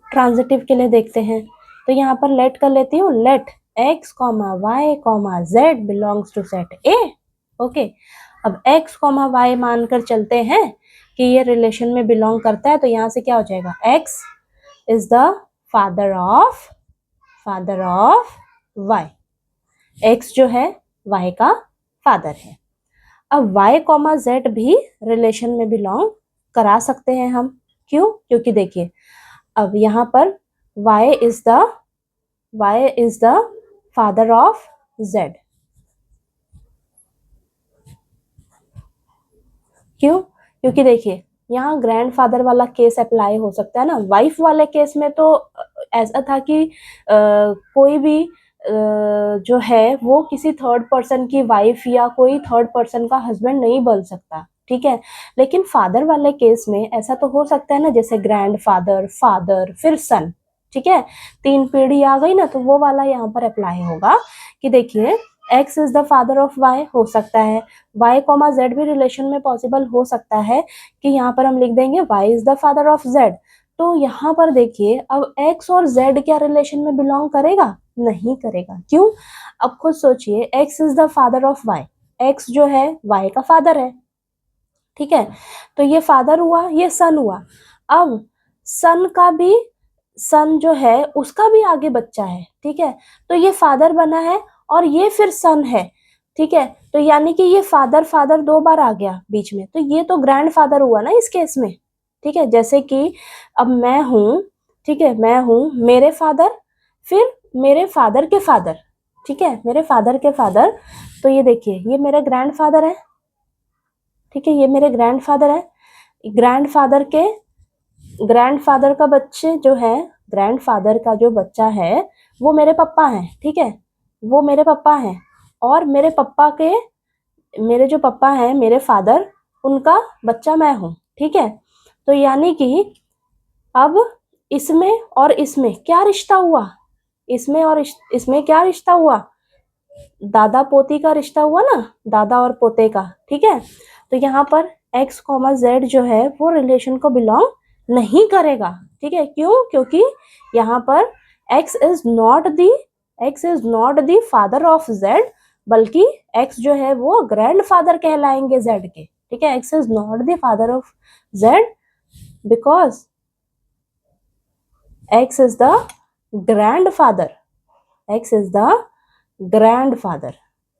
[SPEAKER 1] ट्रांजिटिव के लिए देखते हैं, तो यहाँ पर लेट कर लेती हूँ, let x, y, z belongs to set A। Okay, अब x, y मानकर चलते हैं कि ये रिलेशन में बिलोंग करता है, तो यहाँ से क्या हो जाएगा, x is the father of y, x जो है y का फादर है। अब y, z भी रिलेशन में बिलोंग करा सकते हैं हम, क्यों, क्योंकि देखिए अब यहाँ पर y is the father of z, क्यों, क्योंकि देखिए यहाँ ग्रैंडफादर वाला केस अप्लाई हो सकता है ना, वाइफ वाले केस में तो ऐसा था कि कोई भी जो है वो किसी थर्ड पर्सन की वाइफ या कोई थर्ड पर्सन का हस्बैंड नहीं बन सकता, ठीक है, लेकिन फादर वाले केस में ऐसा तो हो सकता है ना, जैसे ग्रैंडफादर, फादर, फिर सन, ठीक है, 3 पीढ़ी आ गई ना, तो वो वाला यहाँ पर अप्लाई होगा कि देखिए x is the father of y हो सकता है, y, z भी रिलेशन में पॉसिबल हो सकता है कि यहाँ पर हम लिख देंगे y is the father of z। तो यहाँ पर देखिए अब x और z क्या रिलेशन में बिलोंग करेगा, नहीं करेगा, क्यों, अब खुद सोचिए, x is the father of y, x जो है y का फादर है, ठीक है, तो ये फादर हुआ, ये सन हुआ, अब सन जो है उसका भी आगे बच्चा है, ठीक है, तो ये फादर बना है और ये फिर सन है, ठीक है, तो यानी कि ये फादर 2 बार आ गया बीच में, तो ये तो ग्रैंडफादर हुआ ना इस केस में, ठीक है, जैसे कि अब मैं हूं, ठीक है, मैं हूं, मेरे फादर, फिर मेरे फादर के फादर, ठीक है, मेरे फादर के फादर, तो ये देखिए ये मेरे ग्रैंडफादर है, ठीक है, ये मेरे ग्रैंडफादर है, ग्रैंडफादर का बच्चे जो है, ग्रैंडफादर का जो बच्चा है वो मेरे पापा हैं, ठीक है, वो मेरे पापा हैं, और मेरे जो पापा हैं, मेरे फादर, उनका बच्चा मैं हूँ, ठीक है, तो यानी कि अब इसमें और इसमें क्या रिश्ता हुआ, इसमें और इसमें क्या रिश्ता हुआ, दादा पोती का रिश्ता हुआ ना, दादा और पोते का, ठीक है, तो यहाँ पर x, z जो है वो रिलेशन को बिलोंग नहीं करेगा, ठीक है, क्यों, क्योंकि यहाँ पर x is not the father of z, बल्कि x जो है वो ग्रैंडफादर कहलाएंगे z के, ठीक है, x is not the father of z because x is the grandfather, x is the grandfather,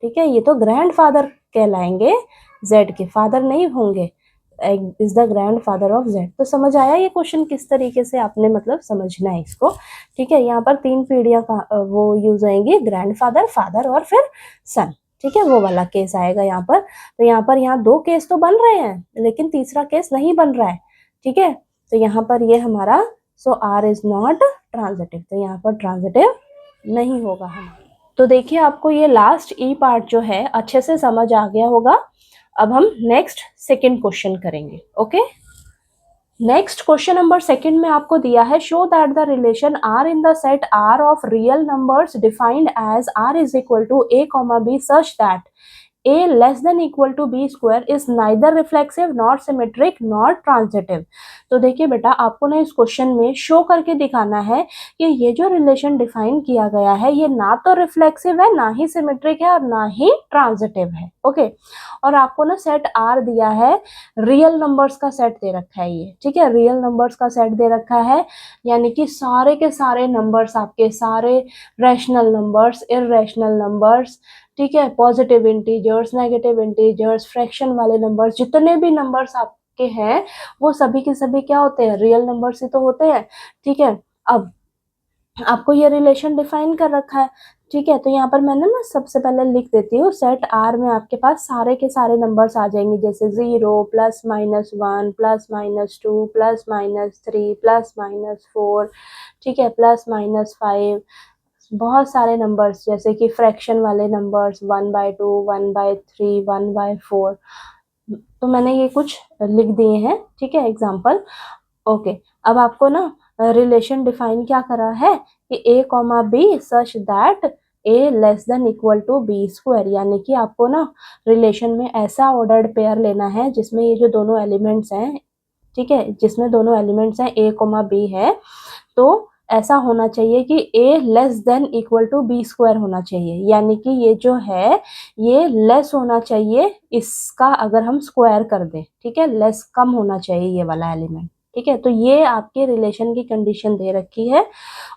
[SPEAKER 1] ठीक है, ये तो ग्रैंडफादर कहलाएंगे, z के फादर नहीं होंगे, is the grandfather of z। तो समझ आया ये क्वेश्चन किस तरीके से आपने मतलब समझना है इसको, ठीक है, यहाँ पर 3 पीढ़ियां का वो यूज होंगी, ग्रैंडफादर, फादर और फिर सन, ठीक है, वो वाला केस आएगा यहाँ पर। तो यहाँ 2 केस तो बन रहे हैं, लेकिन तीसरा केस नहीं बन रहा है, ठीक है, तो यहाँ पर ये हमारा सो r इज नॉट ट्रांजिटिव, तो यहाँ पर ट्रांजिटिव नहीं होगा हमारा। तो देखिए आपको ये लास्ट ई पार्ट जो है अच्छे से समझ आ गया होगा। अब हम नेक्स्ट सेकंड क्वेश्चन करेंगे। Okay, next question number second में आपको दिया है, show that the relation R in the set R of real numbers defined as R is equal to a, b such that a less than equal to b square is neither reflexive nor symmetric nor transitive। तो देखिए बेटा आपको ना इस question में show करके दिखाना है कि ये जो रिलेशन डिफाइन किया गया है ये ना तो रिफ्लेक्सिव है, ना ही सिमेट्रिक है और ना ही ट्रांजिटिव है। ओके, और आपको ना सेट आर दिया है, रियल नंबर्स का सेट दे रखा है ये, ठीक है, रियल नंबर्स का सेट दे रखा है, यानी कि सारे के सारे नंबर्स, आपके सारे रैशनल नंबर्स, इररेशनल नंबर्स, ठीक है, positive integers, negative integers, fraction वाले नंबर्स, जितने भी नंबर्स आपके हैं वो सभी के सभी क्या होते हैं, रियल नंबर्स ही तो होते हैं, ठीक है। अब आपको ये रिलेशन डिफाइन कर रखा है, ठीक है, तो यहाँ पर मैंने ना सबसे पहले लिख देती हूँ, सेट आर में आपके पास सारे के सारे नंबर्स आ जाएंगे, जैसे 0 +, -1 +, -2 +, -3 +, -4, ठीक है, +, -5 बहुत सारे नंबर्स जैसे कि फ्रैक्शन वाले नंबर्स 1/2, 1/3, 1/4, तो मैंने ये कुछ लिख दिए हैं, ठीक है, एग्जाम्पल। ओके, अब आपको ना रिलेशन डिफाइन क्या करा है कि a comma B such that a less than equal to B square, यानी कि आपको ना रिलेशन में ऐसा ऑर्डर्ड पेयर लेना है जिसमें ये जो दोनों एलिमेंट्स हैं, ठीक है, जिसमें दोनों एलिमेंट्स हैं a कॉमा बी है, तो ऐसा होना चाहिए कि a less than equal to B square होना चाहिए, यानी कि ये जो है ये लेस होना चाहिए इसका अगर हम स्क्वायर कर दें, ठीक है, लेस कम होना चाहिए ये वाला एलिमेंट, ठीक है। तो ये आपके रिलेशन की कंडीशन दे रखी है,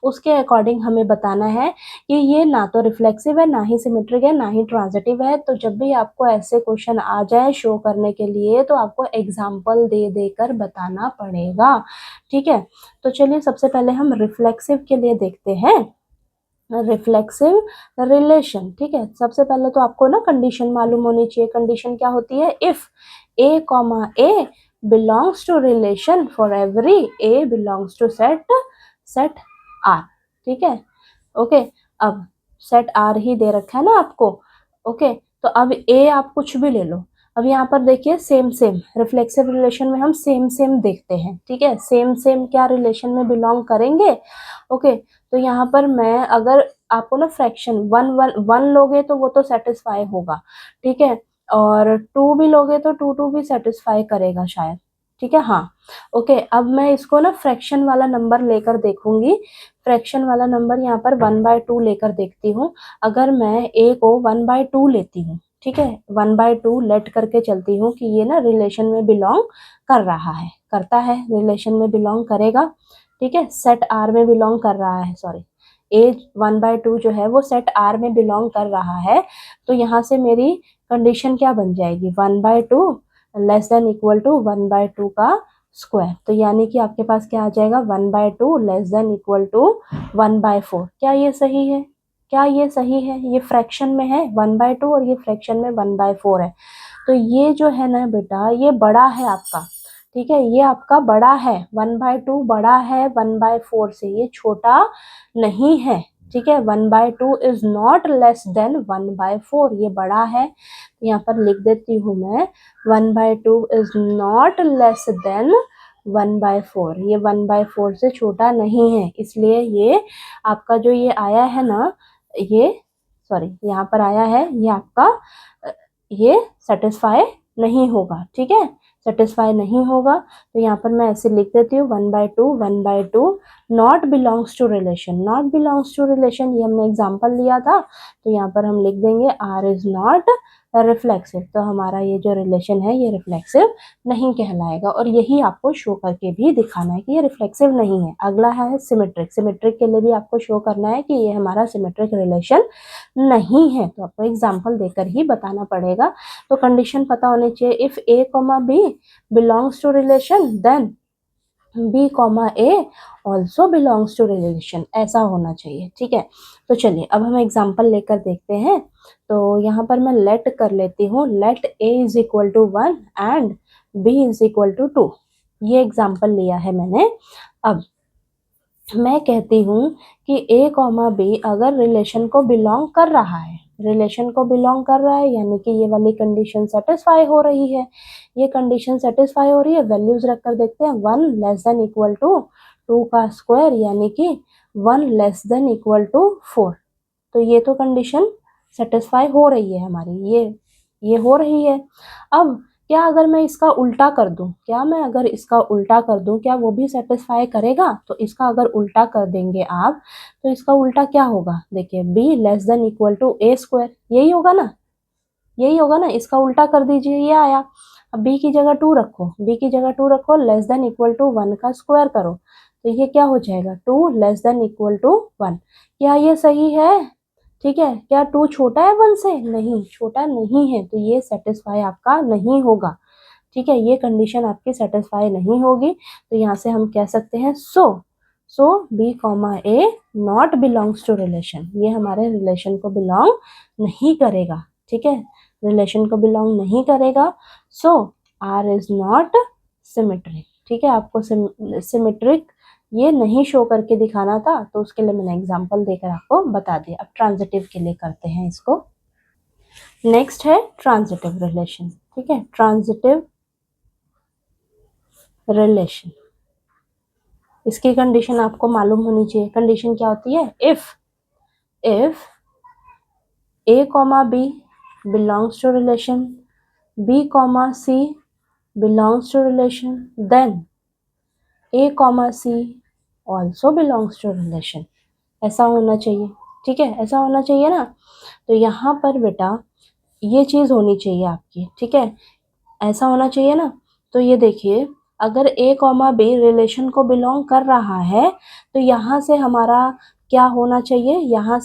[SPEAKER 1] उसके अकॉर्डिंग हमें बताना है कि ये ना तो रिफ्लेक्सिव है, ना ही सिमेट्रिक है, ना ही ट्रांजिटिव है। तो जब भी आपको ऐसे क्वेश्चन आ जाए शो करने के लिए तो आपको एग्जाम्पल दे देकर बताना पड़ेगा, ठीक है। तो चलिए सबसे पहले हम रिफ्लेक्सिव के लिए देखते हैं, रिफ्लेक्सिव रिलेशन, ठीक है। सबसे पहले तो आपको ना कंडीशन मालूम होनी चाहिए। कंडीशन क्या होती है? If a comma a belongs to relation for every a belongs to set R, ठीक है। ओके, अब सेट R ही दे रखा है ना आपको। ओके, तो अब a आप कुछ भी ले लो। अब यहाँ पर देखिए सेम सेम रिफ्लेक्सिव रिलेशन में हम सेम सेम देखते हैं, ठीक है, सेम सेम क्या रिलेशन में बिलोंग करेंगे। ओके, तो यहाँ पर मैं अगर आपको ना फ्रैक्शन वन वन वन लोगे तो वो तो सेटिस्फाई होगा, ठीक है, और टू भी लोगे तो टू टू भी सेटिस्फाई करेगा शायद, ठीक है। हाँ, ओके, अब मैं इसको ना फ्रैक्शन वाला नंबर लेकर देखूंगी। फ्रैक्शन वाला नंबर यहाँ पर 1/2 लेकर देखती हूँ। अगर मैं a को 1/2 लेती हूँ, ठीक है, 1/2 लेट करके चलती हूँ कि ये ना रिलेशन में बिलोंग कर रहा है, करता है, रिलेशन में बिलोंग करेगा, ठीक है, सेट R में बिलोंग कर रहा है, सॉरी, a 1/2 जो है वो सेट R में बिलोंग कर रहा है। तो यहाँ से मेरी कंडीशन क्या बन जाएगी? 1/2 लेस देन इक्वल टू 1/2 का स्क्वायर। तो यानी कि आपके पास क्या आ जाएगा? 1/2 लेस देन इक्वल टू 1/4। क्या ये सही है? क्या ये सही है? ये फ्रैक्शन में है 1/2 और ये फ्रैक्शन में 1/4 है। तो ये जो है ना बेटा ये बड़ा है आपका, ठीक है, ये आपका बड़ा है, 1/2 बड़ा है 1/4 से, ये छोटा नहीं है, ठीक है। 1/2 इज नॉट लेस देन 1/4, ये बड़ा है। यहाँ पर लिख देती हूँ मैं 1/2 इज नॉट लेस देन 1/4, ये 1/4 से छोटा नहीं है, इसलिए ये आपका जो ये आया है ना, ये सॉरी यहाँ पर आया है, ये आपका ये सेटिस्फाई नहीं होगा, ठीक है, सेटिस्फाई नहीं होगा। तो यहाँ पर मैं ऐसे लिख देती हूँ 1/2 not belongs to relation, not belongs to relation, ये हमने एग्जाम्पल लिया था, तो यहाँ पर हम लिख देंगे R इज नॉट रिफ्लेक्सिव। तो हमारा ये जो रिलेशन है ये रिफ्लेक्सिव नहीं कहलाएगा, और यही आपको शो करके भी दिखाना है कि ये रिफ्लेक्सिव नहीं है। अगला है सिमेट्रिक, सिमेट्रिक के लिए भी आपको शो करना है कि ये हमारा सिमेट्रिक रिलेशन नहीं है, तो आपको एग्जाम्पल देकर ही बताना पड़ेगा। तो कंडीशन पता होनी चाहिए, if a comma B belongs to relation then b comma a also belongs to relation, ऐसा होना चाहिए, ठीक है। तो चलिए अब हम एग्जाम्पल लेकर देखते हैं। तो यहाँ पर मैं लेट कर लेती हूँ, let a is equal to 1 and b is equal to 2, ये एग्जाम्पल लिया है मैंने। अब मैं कहती हूँ कि a कॉमा बी अगर रिलेशन को बिलोंग कर रहा है, रिलेशन को बिलोंग कर रहा है, यानी कि ये वाली कंडीशन सेटिस्फाई हो रही है, ये कंडीशन सेटिस्फाई हो रही है। वैल्यूज रख कर देखते हैं, 1 लेस देन इक्वल टू 2 का स्क्वायर, यानी कि 1 लेस देन इक्वल टू 4। तो ये तो कंडीशन सेटिस्फाई हो रही है हमारी, ये हो रही है। अब क्या अगर मैं इसका उल्टा कर दूं, क्या मैं अगर इसका उल्टा कर दूं, क्या वो भी सेटिस्फाई करेगा? तो इसका अगर उल्टा कर देंगे आप, तो इसका उल्टा क्या होगा? देखिए b less than equal to a square, यही होगा ना, यही होगा ना, इसका उल्टा कर दीजिए, ये आया। अब b की जगह 2 रखो, b की जगह 2 रखो, लेस देन इक्वल टू 1 का स्क्वायर करो, तो ये क्या हो जाएगा? 2 लेस देन इक्वल टू 1। क्या ये सही है? ठीक है, क्या 2 छोटा है 1 से? नहीं, छोटा नहीं है, तो ये सेटिस्फाई आपका नहीं होगा, ठीक है, ये कंडीशन आपकी सेटिस्फाई नहीं होगी। तो यहाँ से हम कह सकते हैं so b comma a not belongs to relation, ये हमारे रिलेशन को बिलोंग नहीं करेगा, ठीक है, रिलेशन को बिलोंग नहीं करेगा। सो R इज नॉट सिमेट्रिक, ठीक है, आपको सिमेट्रिक ये नहीं शो करके दिखाना था, तो उसके लिए मैंने एग्जाम्पल देकर आपको बता दिया। अब ट्रांजिटिव के लिए करते हैं इसको। नेक्स्ट है ट्रांजिटिव रिलेशन। ठीक है, ट्रांजिटिव रिलेशन, इसकी कंडीशन आपको मालूम होनी चाहिए। कंडीशन क्या होती है? If A comma B belongs to relation, B comma C belongs to relation, then A comma C also belongs to relation। ऐसा होना चाहिए। ठीक है, ऐसा होना चाहिए ना। तो यहाँ पर बेटा ये चीज़ होनी चाहिए आपकी। ठीक है, ऐसा होना चाहिए ना। तो ये देखिए, अगर A कॉमा B रिलेशन को बिलोंग कर रहा है तो यहाँ से हमारा क्या होना चाहिए? यहाँ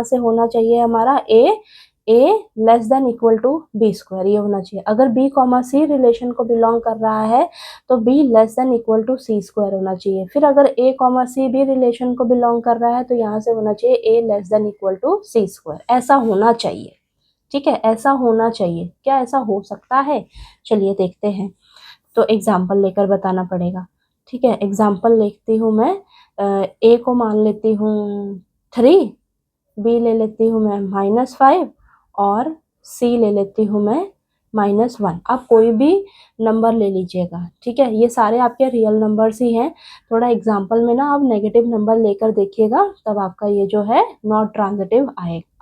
[SPEAKER 1] से होना चाहिए हमारा A less than equal to B square, ये होना चाहिए। अगर B कॉमा C रिलेशन को बिलोंग कर रहा है तो B less than equal to C square होना चाहिए। फिर अगर A कॉमा C भी रिलेशन को बिलोंग कर रहा है तो यहाँ से होना चाहिए A less than equal to C square. ऐसा होना चाहिए। ठीक है, ऐसा होना चाहिए। क्या ऐसा हो सकता है? चलिए देखते हैं। तो एग्जाम्पल लेकर बताना पड़ेगा। ठीक है, एग्जाम्पल लिखती हूँ मैं। ए को मान लेती हूँ 3, बी ले लेती हूँ मैं -5 और सी ले लेती हूँ मैं -1। आप कोई भी नंबर ले लीजिएगा। ठीक है, ये सारे आपके रियल नंबर्स ही हैं। थोड़ा एग्जाम्पल में ना आप नेगेटिव नंबर लेकर देखिएगा, तब आपका ये जो है नॉट ट्रांजिटिव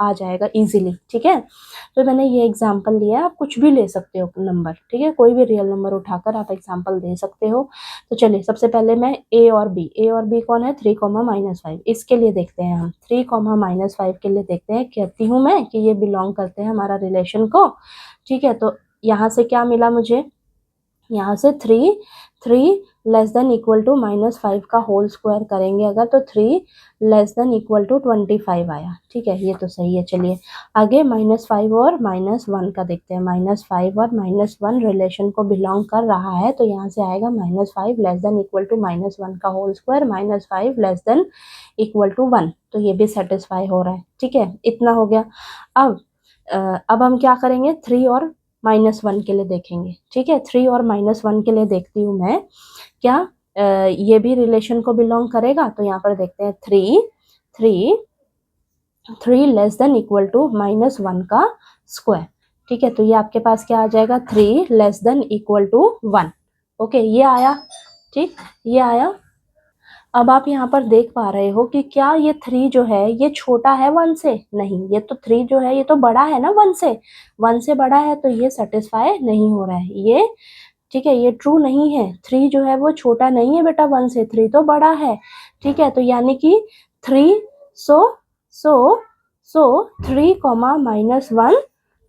[SPEAKER 1] आ जाएगा इजीली। ठीक है, तो मैंने ये एग्जाम्पल लिया है, आप कुछ भी ले सकते हो नंबर। ठीक है, कोई भी रियल नंबर उठाकर आप एग्जाम्पल दे सकते हो। तो चलिए सबसे पहले मैं ए और बी कौन है? 3, -5। इसके लिए देखते हैं हम। 3, -5 के लिए देखते हैं। कहती हूँ मैं कि ये बिलोंग करते हैं हमारा रिलेशन को। ठीक है, तो यहाँ से क्या मिला मुझे? यहाँ से 3 लेस देन इक्वल टू -5 का होल स्क्वायर करेंगे अगर, तो 3 लेस देन इक्वल टू 25 आया। ठीक है, ये तो सही है। चलिए आगे -5 और -1 का देखते हैं। -5 और -1 रिलेशन को बिलोंग कर रहा है, तो यहाँ से आएगा -5 लेस देन इक्वल टू -1 का whole square, -5 less than equal to 1। तो ये भी सेटिस्फाई हो रहा है। ठीक है, इतना हो गया। अब हम क्या करेंगे? 3 और -1 के लिए देखेंगे। ठीक है, 3 और -1 के लिए देखती हूँ मैं। क्या ये भी रिलेशन को बिलोंग करेगा? तो यहाँ पर देखते हैं 3 लेस देन इक्वल टू -1 का स्क्वायर। ठीक है, तो ये आपके पास क्या आ जाएगा? 3 less than equal to 1। Okay, ये आया। ठीक, ये आया। अब आप यहाँ पर देख पा रहे हो कि क्या ये 3 जो है ये छोटा है 1 से? नहीं, ये तो 3 जो है ये तो बड़ा है ना 1 से बड़ा है, तो ये सेटिस्फाई नहीं हो रहा है ये। ठीक है, ये ट्रू नहीं है। 3 जो है वो छोटा नहीं है बेटा 1 से, 3 तो बड़ा है। ठीक है, तो यानी कि 3 सो 3, -1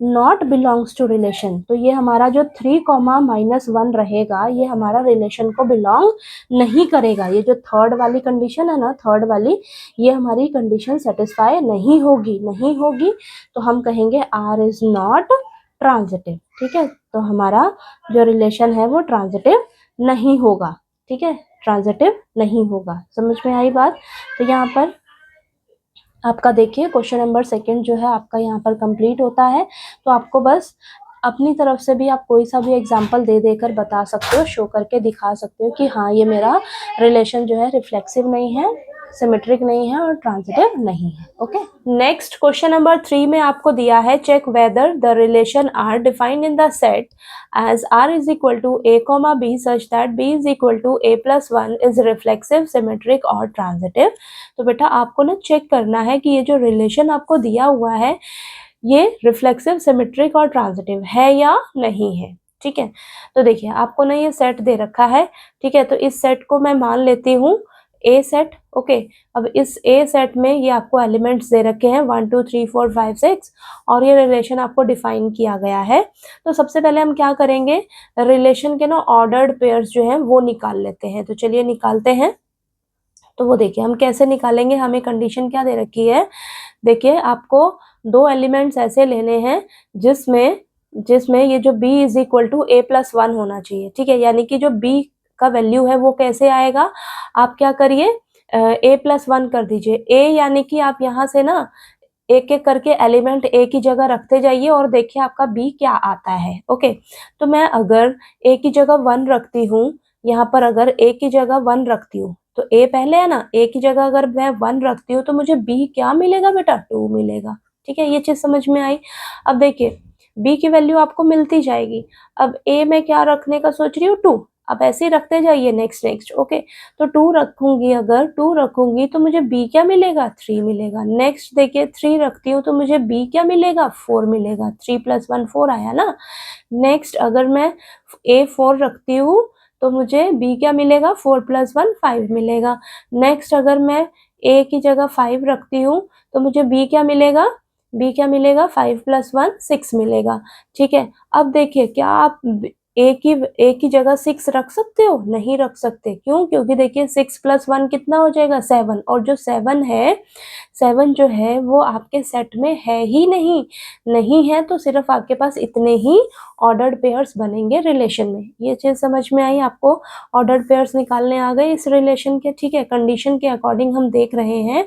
[SPEAKER 1] नॉट बिलोंग्स टू रिलेशन। तो ये हमारा जो 3, -1 रहेगा ये हमारा रिलेशन को बिलोंग नहीं करेगा। ये जो थर्ड वाली कंडीशन है ना, थर्ड वाली, ये हमारी कंडीशन सेटिस्फाई नहीं होगी। तो हम कहेंगे R इज नॉट ट्रांजिटिव। ठीक है, तो हमारा जो रिलेशन है वो ट्रांजिटिव नहीं होगा। ठीक है, ट्रांजिटिव नहीं होगा। समझ में आई बात? तो यहाँ पर आपका देखिए क्वेश्चन नंबर 2 जो है आपका यहाँ पर कंप्लीट होता है। तो आपको बस अपनी तरफ से भी आप कोई सा भी एग्जाम्पल दे देकर बता सकते हो, शो करके दिखा सकते हो कि हाँ ये मेरा रिलेशन जो है रिफ्लेक्सिव नहीं है, सिमेट्रिक नहीं है और ट्रांजिटिव नहीं है। ओके, नेक्स्ट क्वेश्चन नंबर 3 में आपको दिया है check whether the relation R defined in the set as R is equal to A comma B such that B is equal to A plus 1 is reflexive, symmetric और transitive। तो बेटा आपको ना check करना है कि ये जो रिलेशन आपको दिया हुआ है ये रिफ्लेक्सिव, सिमेट्रिक और ट्रांजिटिव है या नहीं है। ठीक है, तो देखिए आपको ना ये सेट दे रखा है। ठीक है, तो इस सेट को मैं मान लेती हूँ ए सेट। ओके, अब इस ए सेट में ये आपको एलिमेंट्स दे रखे हैं 1 2 3 4 5 6 और ये रिलेशन आपको डिफाइन किया गया है। तो सबसे पहले हम क्या करेंगे? रिलेशन के ना ऑर्डर्ड पेयर्स जो हैं वो निकाल लेते हैं। तो चलिए निकालते हैं। तो वो देखिए हम कैसे निकालेंगे। हमें कंडीशन क्या दे रखी है? देखिए आपको 2 एलिमेंट्स ऐसे लेने हैं जिसमें ये जो b is equal to a plus 1 होना चाहिए। ठीक है, यानी कि जो b का वैल्यू है वो कैसे आएगा? आप क्या करिए, a प्लस 1 कर दीजिए। a यानी कि आप यहाँ से ना एक एक करके एलिमेंट a की जगह रखते जाइए और देखिए आपका b क्या आता है। ओके, तो मैं अगर a की जगह 1 रखती हूँ, यहाँ पर अगर a की जगह 1 रखती हूँ, तो ए पहले है ना, ए की जगह अगर मैं 1 रखती हूँ तो मुझे बी क्या मिलेगा बेटा, 2 मिलेगा। ठीक है, ये चीज समझ में आई। अब देखिए बी की वैल्यू आपको मिलती जाएगी। अब ए में क्या रखने का सोच रही हूँ, 2। अब ऐसे ही रखते जाइए, नेक्स्ट नेक्स्ट। ओके, तो 2 रखूंगी, अगर 2 रखूंगी तो मुझे बी क्या मिलेगा, 3 मिलेगा। नेक्स्ट देखिए 3 रखती हूँ तो मुझे बी क्या मिलेगा, 4 मिलेगा। 3 + 1 4 आया ना। नेक्स्ट अगर मैं ए 4 रखती हूँ तो मुझे बी क्या मिलेगा, 4 + 1 5 मिलेगा। नेक्स्ट अगर मैं ए की जगह 5 रखती हूँ तो मुझे बी क्या मिलेगा, बी क्या मिलेगा, 5 + 1 6 मिलेगा। ठीक है, अब देखिए क्या आप ए की जगह 6 रख सकते हो, नहीं रख सकते। क्यों, क्योंकि देखिए 6 + 1 कितना हो जाएगा, 7। और जो 7 है, 7 जो है वो आपके सेट में है ही नहीं। नहीं है तो सिर्फ आपके पास इतने ही ऑर्डर्ड पेयर्स बनेंगे रिलेशन में। ये चीज समझ में आई आपको, ऑर्डर्ड पेयर्स निकालने आ गए इस रिलेशन के। ठीक है, कंडीशन के अकॉर्डिंग हम देख रहे हैं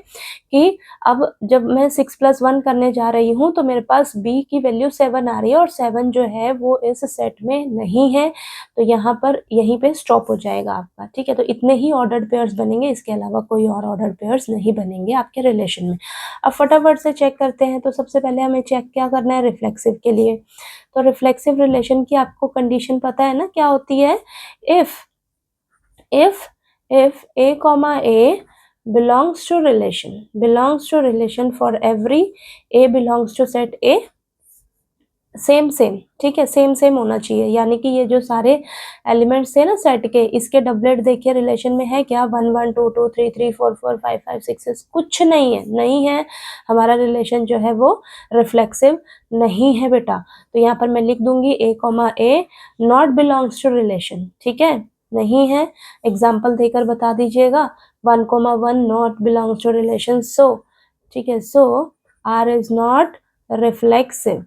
[SPEAKER 1] कि अब जब मैं 6 + 1 करने जा रही हूँ तो मेरे पास बी की वैल्यू 7 आ रही है और 7 जो है वो इस सेट में नहीं है, तो यहाँ पर यहीं पे स्टॉप हो जाएगा आपका। ठीक है, तो इतने ही ऑर्डर्ड पेयर्स बनेंगे, इसके अलावा कोई और ऑर्डर्ड पेयर्स नहीं बनेंगे आपके रिलेशन में। अब फटाफट से चेक करते हैं। तो सबसे पहले हमें चेक क्या करना है, रिफ्लेक्सिव के लिए। तो रिफ्लेक्सिव रिलेशन की आपको कंडीशन पता है ना क्या होती है, if if if a comma a belongs to relation for every a belongs to set a, same same. ठीक है, सेम सेम होना चाहिए, यानी कि ये जो सारे एलिमेंट्स थे ना सेट के, इसके डबलेट देखिए रिलेशन में है क्या, 1 1 2 2 3 3 4 4 5 5 6 6, कुछ नहीं है, नहीं है। हमारा रिलेशन जो है वो रिफ्लेक्सिव नहीं है बेटा। तो यहाँ पर मैं लिख दूंगी a, not belongs to relation. ठीक है, नहीं है। एग्जाम्पल देकर बता दीजिएगा, 1 1 not belongs to relation, so ठीक है, so R is not reflexive,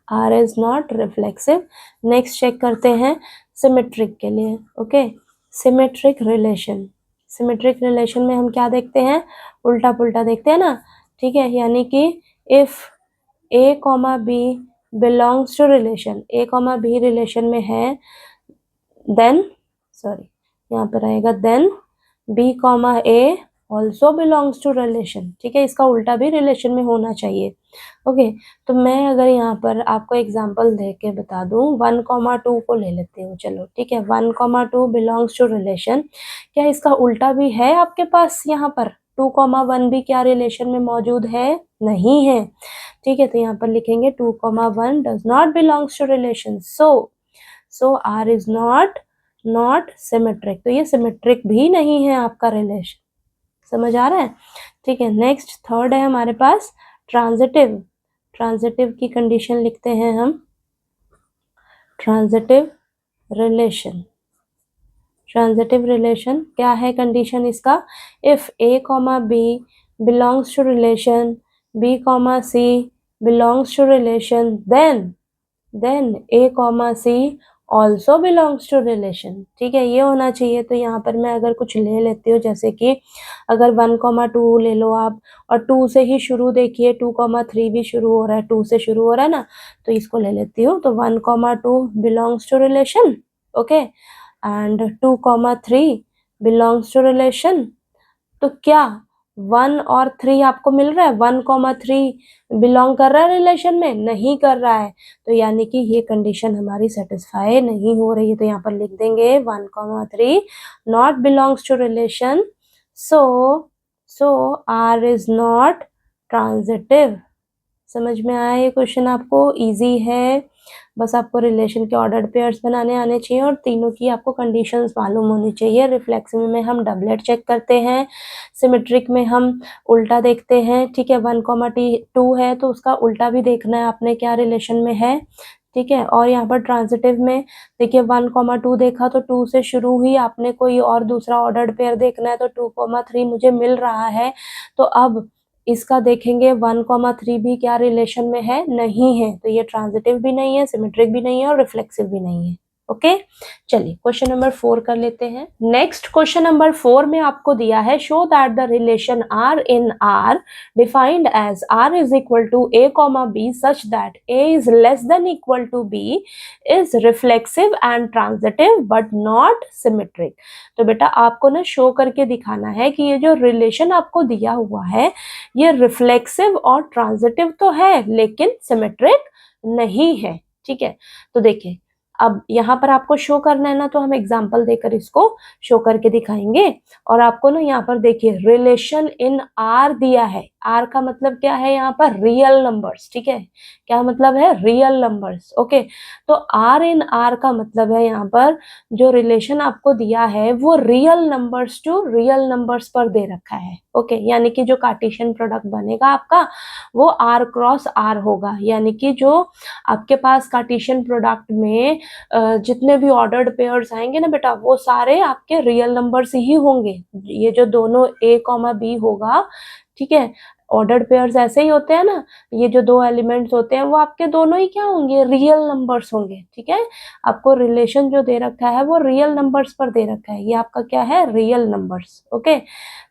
[SPEAKER 1] R is not reflexive। Next check करते हैं सिमेट्रिक के लिए। Okay, symmetric relation, symmetric relation में हम क्या देखते हैं, उल्टा पुल्टा देखते हैं ना। ठीक है, यानी कि if A, B belongs to relation, A, B relation में है, देन सॉरी यहाँ पर आएगा then B, A also belongs to relation. ठीक है, इसका उल्टा भी रिलेशन में होना चाहिए। ओके, तो मैं अगर यहाँ पर आपको एग्जांपल दे के बता दूं, 1, 2 को ले लेते हूँ। चलो ठीक है, 1, 2 बिलोंग्स टू रिलेशन, क्या इसका उल्टा भी है आपके पास, यहाँ पर 2, 1 भी क्या रिलेशन में मौजूद है, नहीं है। ठीक है, तो यहाँ पर लिखेंगे 2, 1 does not belongs to relation, so R is not symmetric. तो ये सिमेट्रिक भी नहीं है आपका रिलेशन, समझ आ रहा है। ठीक है, नेक्स्ट थर्ड है हमारे पास ट्रांजिटिव। ट्रांजिटिव की कंडीशन लिखते हैं हम, ट्रांजिटिव रिलेशन। ट्रांजिटिव रिलेशन क्या है कंडीशन इसका, if A, B belongs to relation, B, C belongs to relation, then A, C also belongs to relation. ठीक है, ये होना चाहिए। तो यहाँ पर मैं अगर कुछ ले लेती हूँ, जैसे कि अगर 1, 2 ले लो आप, और 2 से ही शुरू देखिए, 2, 3 भी शुरू हो रहा है, 2 से शुरू हो रहा है ना, तो इसको ले लेती हूँ। तो 1, 2 belongs to relation, okay, and 2, 3 belongs to relation. तो क्या 1 और 3 आपको मिल रहा है, 1, 3 बिलोंग कर रहा है रिलेशन में, नहीं कर रहा है, तो यानी कि ये कंडीशन हमारी सेटिस्फाई नहीं हो रही है। तो यहाँ पर लिख देंगे 1, 3 not belongs to relation, so R is not transitive. समझ में आया ये क्वेश्चन आपको, इजी है। बस आपको रिलेशन के ऑर्डर्ड पेयर्स बनाने आने चाहिए और तीनों की आपको कंडीशंस मालूम होनी चाहिए। रिफ्लेक्सिव में हम डबलेट चेक करते हैं, सिमेट्रिक में हम उल्टा देखते हैं। ठीक है, 1, 2 है तो उसका उल्टा भी देखना है आपने, क्या रिलेशन में है। ठीक है, और यहाँ पर ट्रांजिटिव में देखिए 1, 2 देखा तो 2 से शुरू हुई, आपने कोई और दूसरा ऑर्डर्ड पेयर देखना है तो 2, 3 मुझे मिल रहा है। तो अब इसका देखेंगे 1, 3 भी क्या रिलेशन में है, नहीं है, तो ये ट्रांजिटिव भी नहीं है, सिमेट्रिक भी नहीं है और रिफ्लेक्सिव भी नहीं है। ओके चलिए क्वेश्चन नंबर 4 कर लेते हैं। नेक्स्ट क्वेश्चन नंबर 4 में आपको दिया है show that the relation R in R defined as R is equal to A comma B such that A is less than equal to B is reflexive and transitive but not symmetric. तो बेटा आपको ना show करके दिखाना है कि ये जो रिलेशन आपको दिया हुआ है ये रिफ्लेक्सिव और ट्रांजिटिव तो है लेकिन सिमेट्रिक नहीं है। ठीक है, तो देखिए अब यहाँ पर आपको शो करना है ना, तो हम एग्जांपल देकर इसको शो करके दिखाएंगे। और आपको ना यहाँ पर देखिए रिलेशन इन आर दिया है। आर का मतलब क्या है यहाँ पर? Real numbers. ठीक है, क्या मतलब है? Real numbers. ओके, तो आर इन आर का मतलब है यहाँ पर जो रिलेशन आपको दिया है वो real numbers to real numbers पर दे रखा है। ओके, यानी कि जो कार्टेशियन प्रोडक्ट बनेगा आपका वो आर क्रॉस आर होगा, यानी कि जो आपके पास कार्टेशियन प्रोडक्ट में जितने भी ऑर्डर्ड पेयर्स आएंगे ना बेटा वो सारे आपके रियल नंबर्स ही होंगे। ये जो दोनों ए कॉमा बी होगा, ठीक है, ऑर्डर्ड पेयर्स ऐसे ही होते हैं ना, ये जो दो एलिमेंट्स होते हैं वो आपके दोनों ही क्या होंगे? रियल नंबर्स होंगे। ठीक है, आपको रिलेशन जो दे रखा है वो रियल नंबर्स पर दे रखा है, ये आपका क्या है? Real numbers. ओके,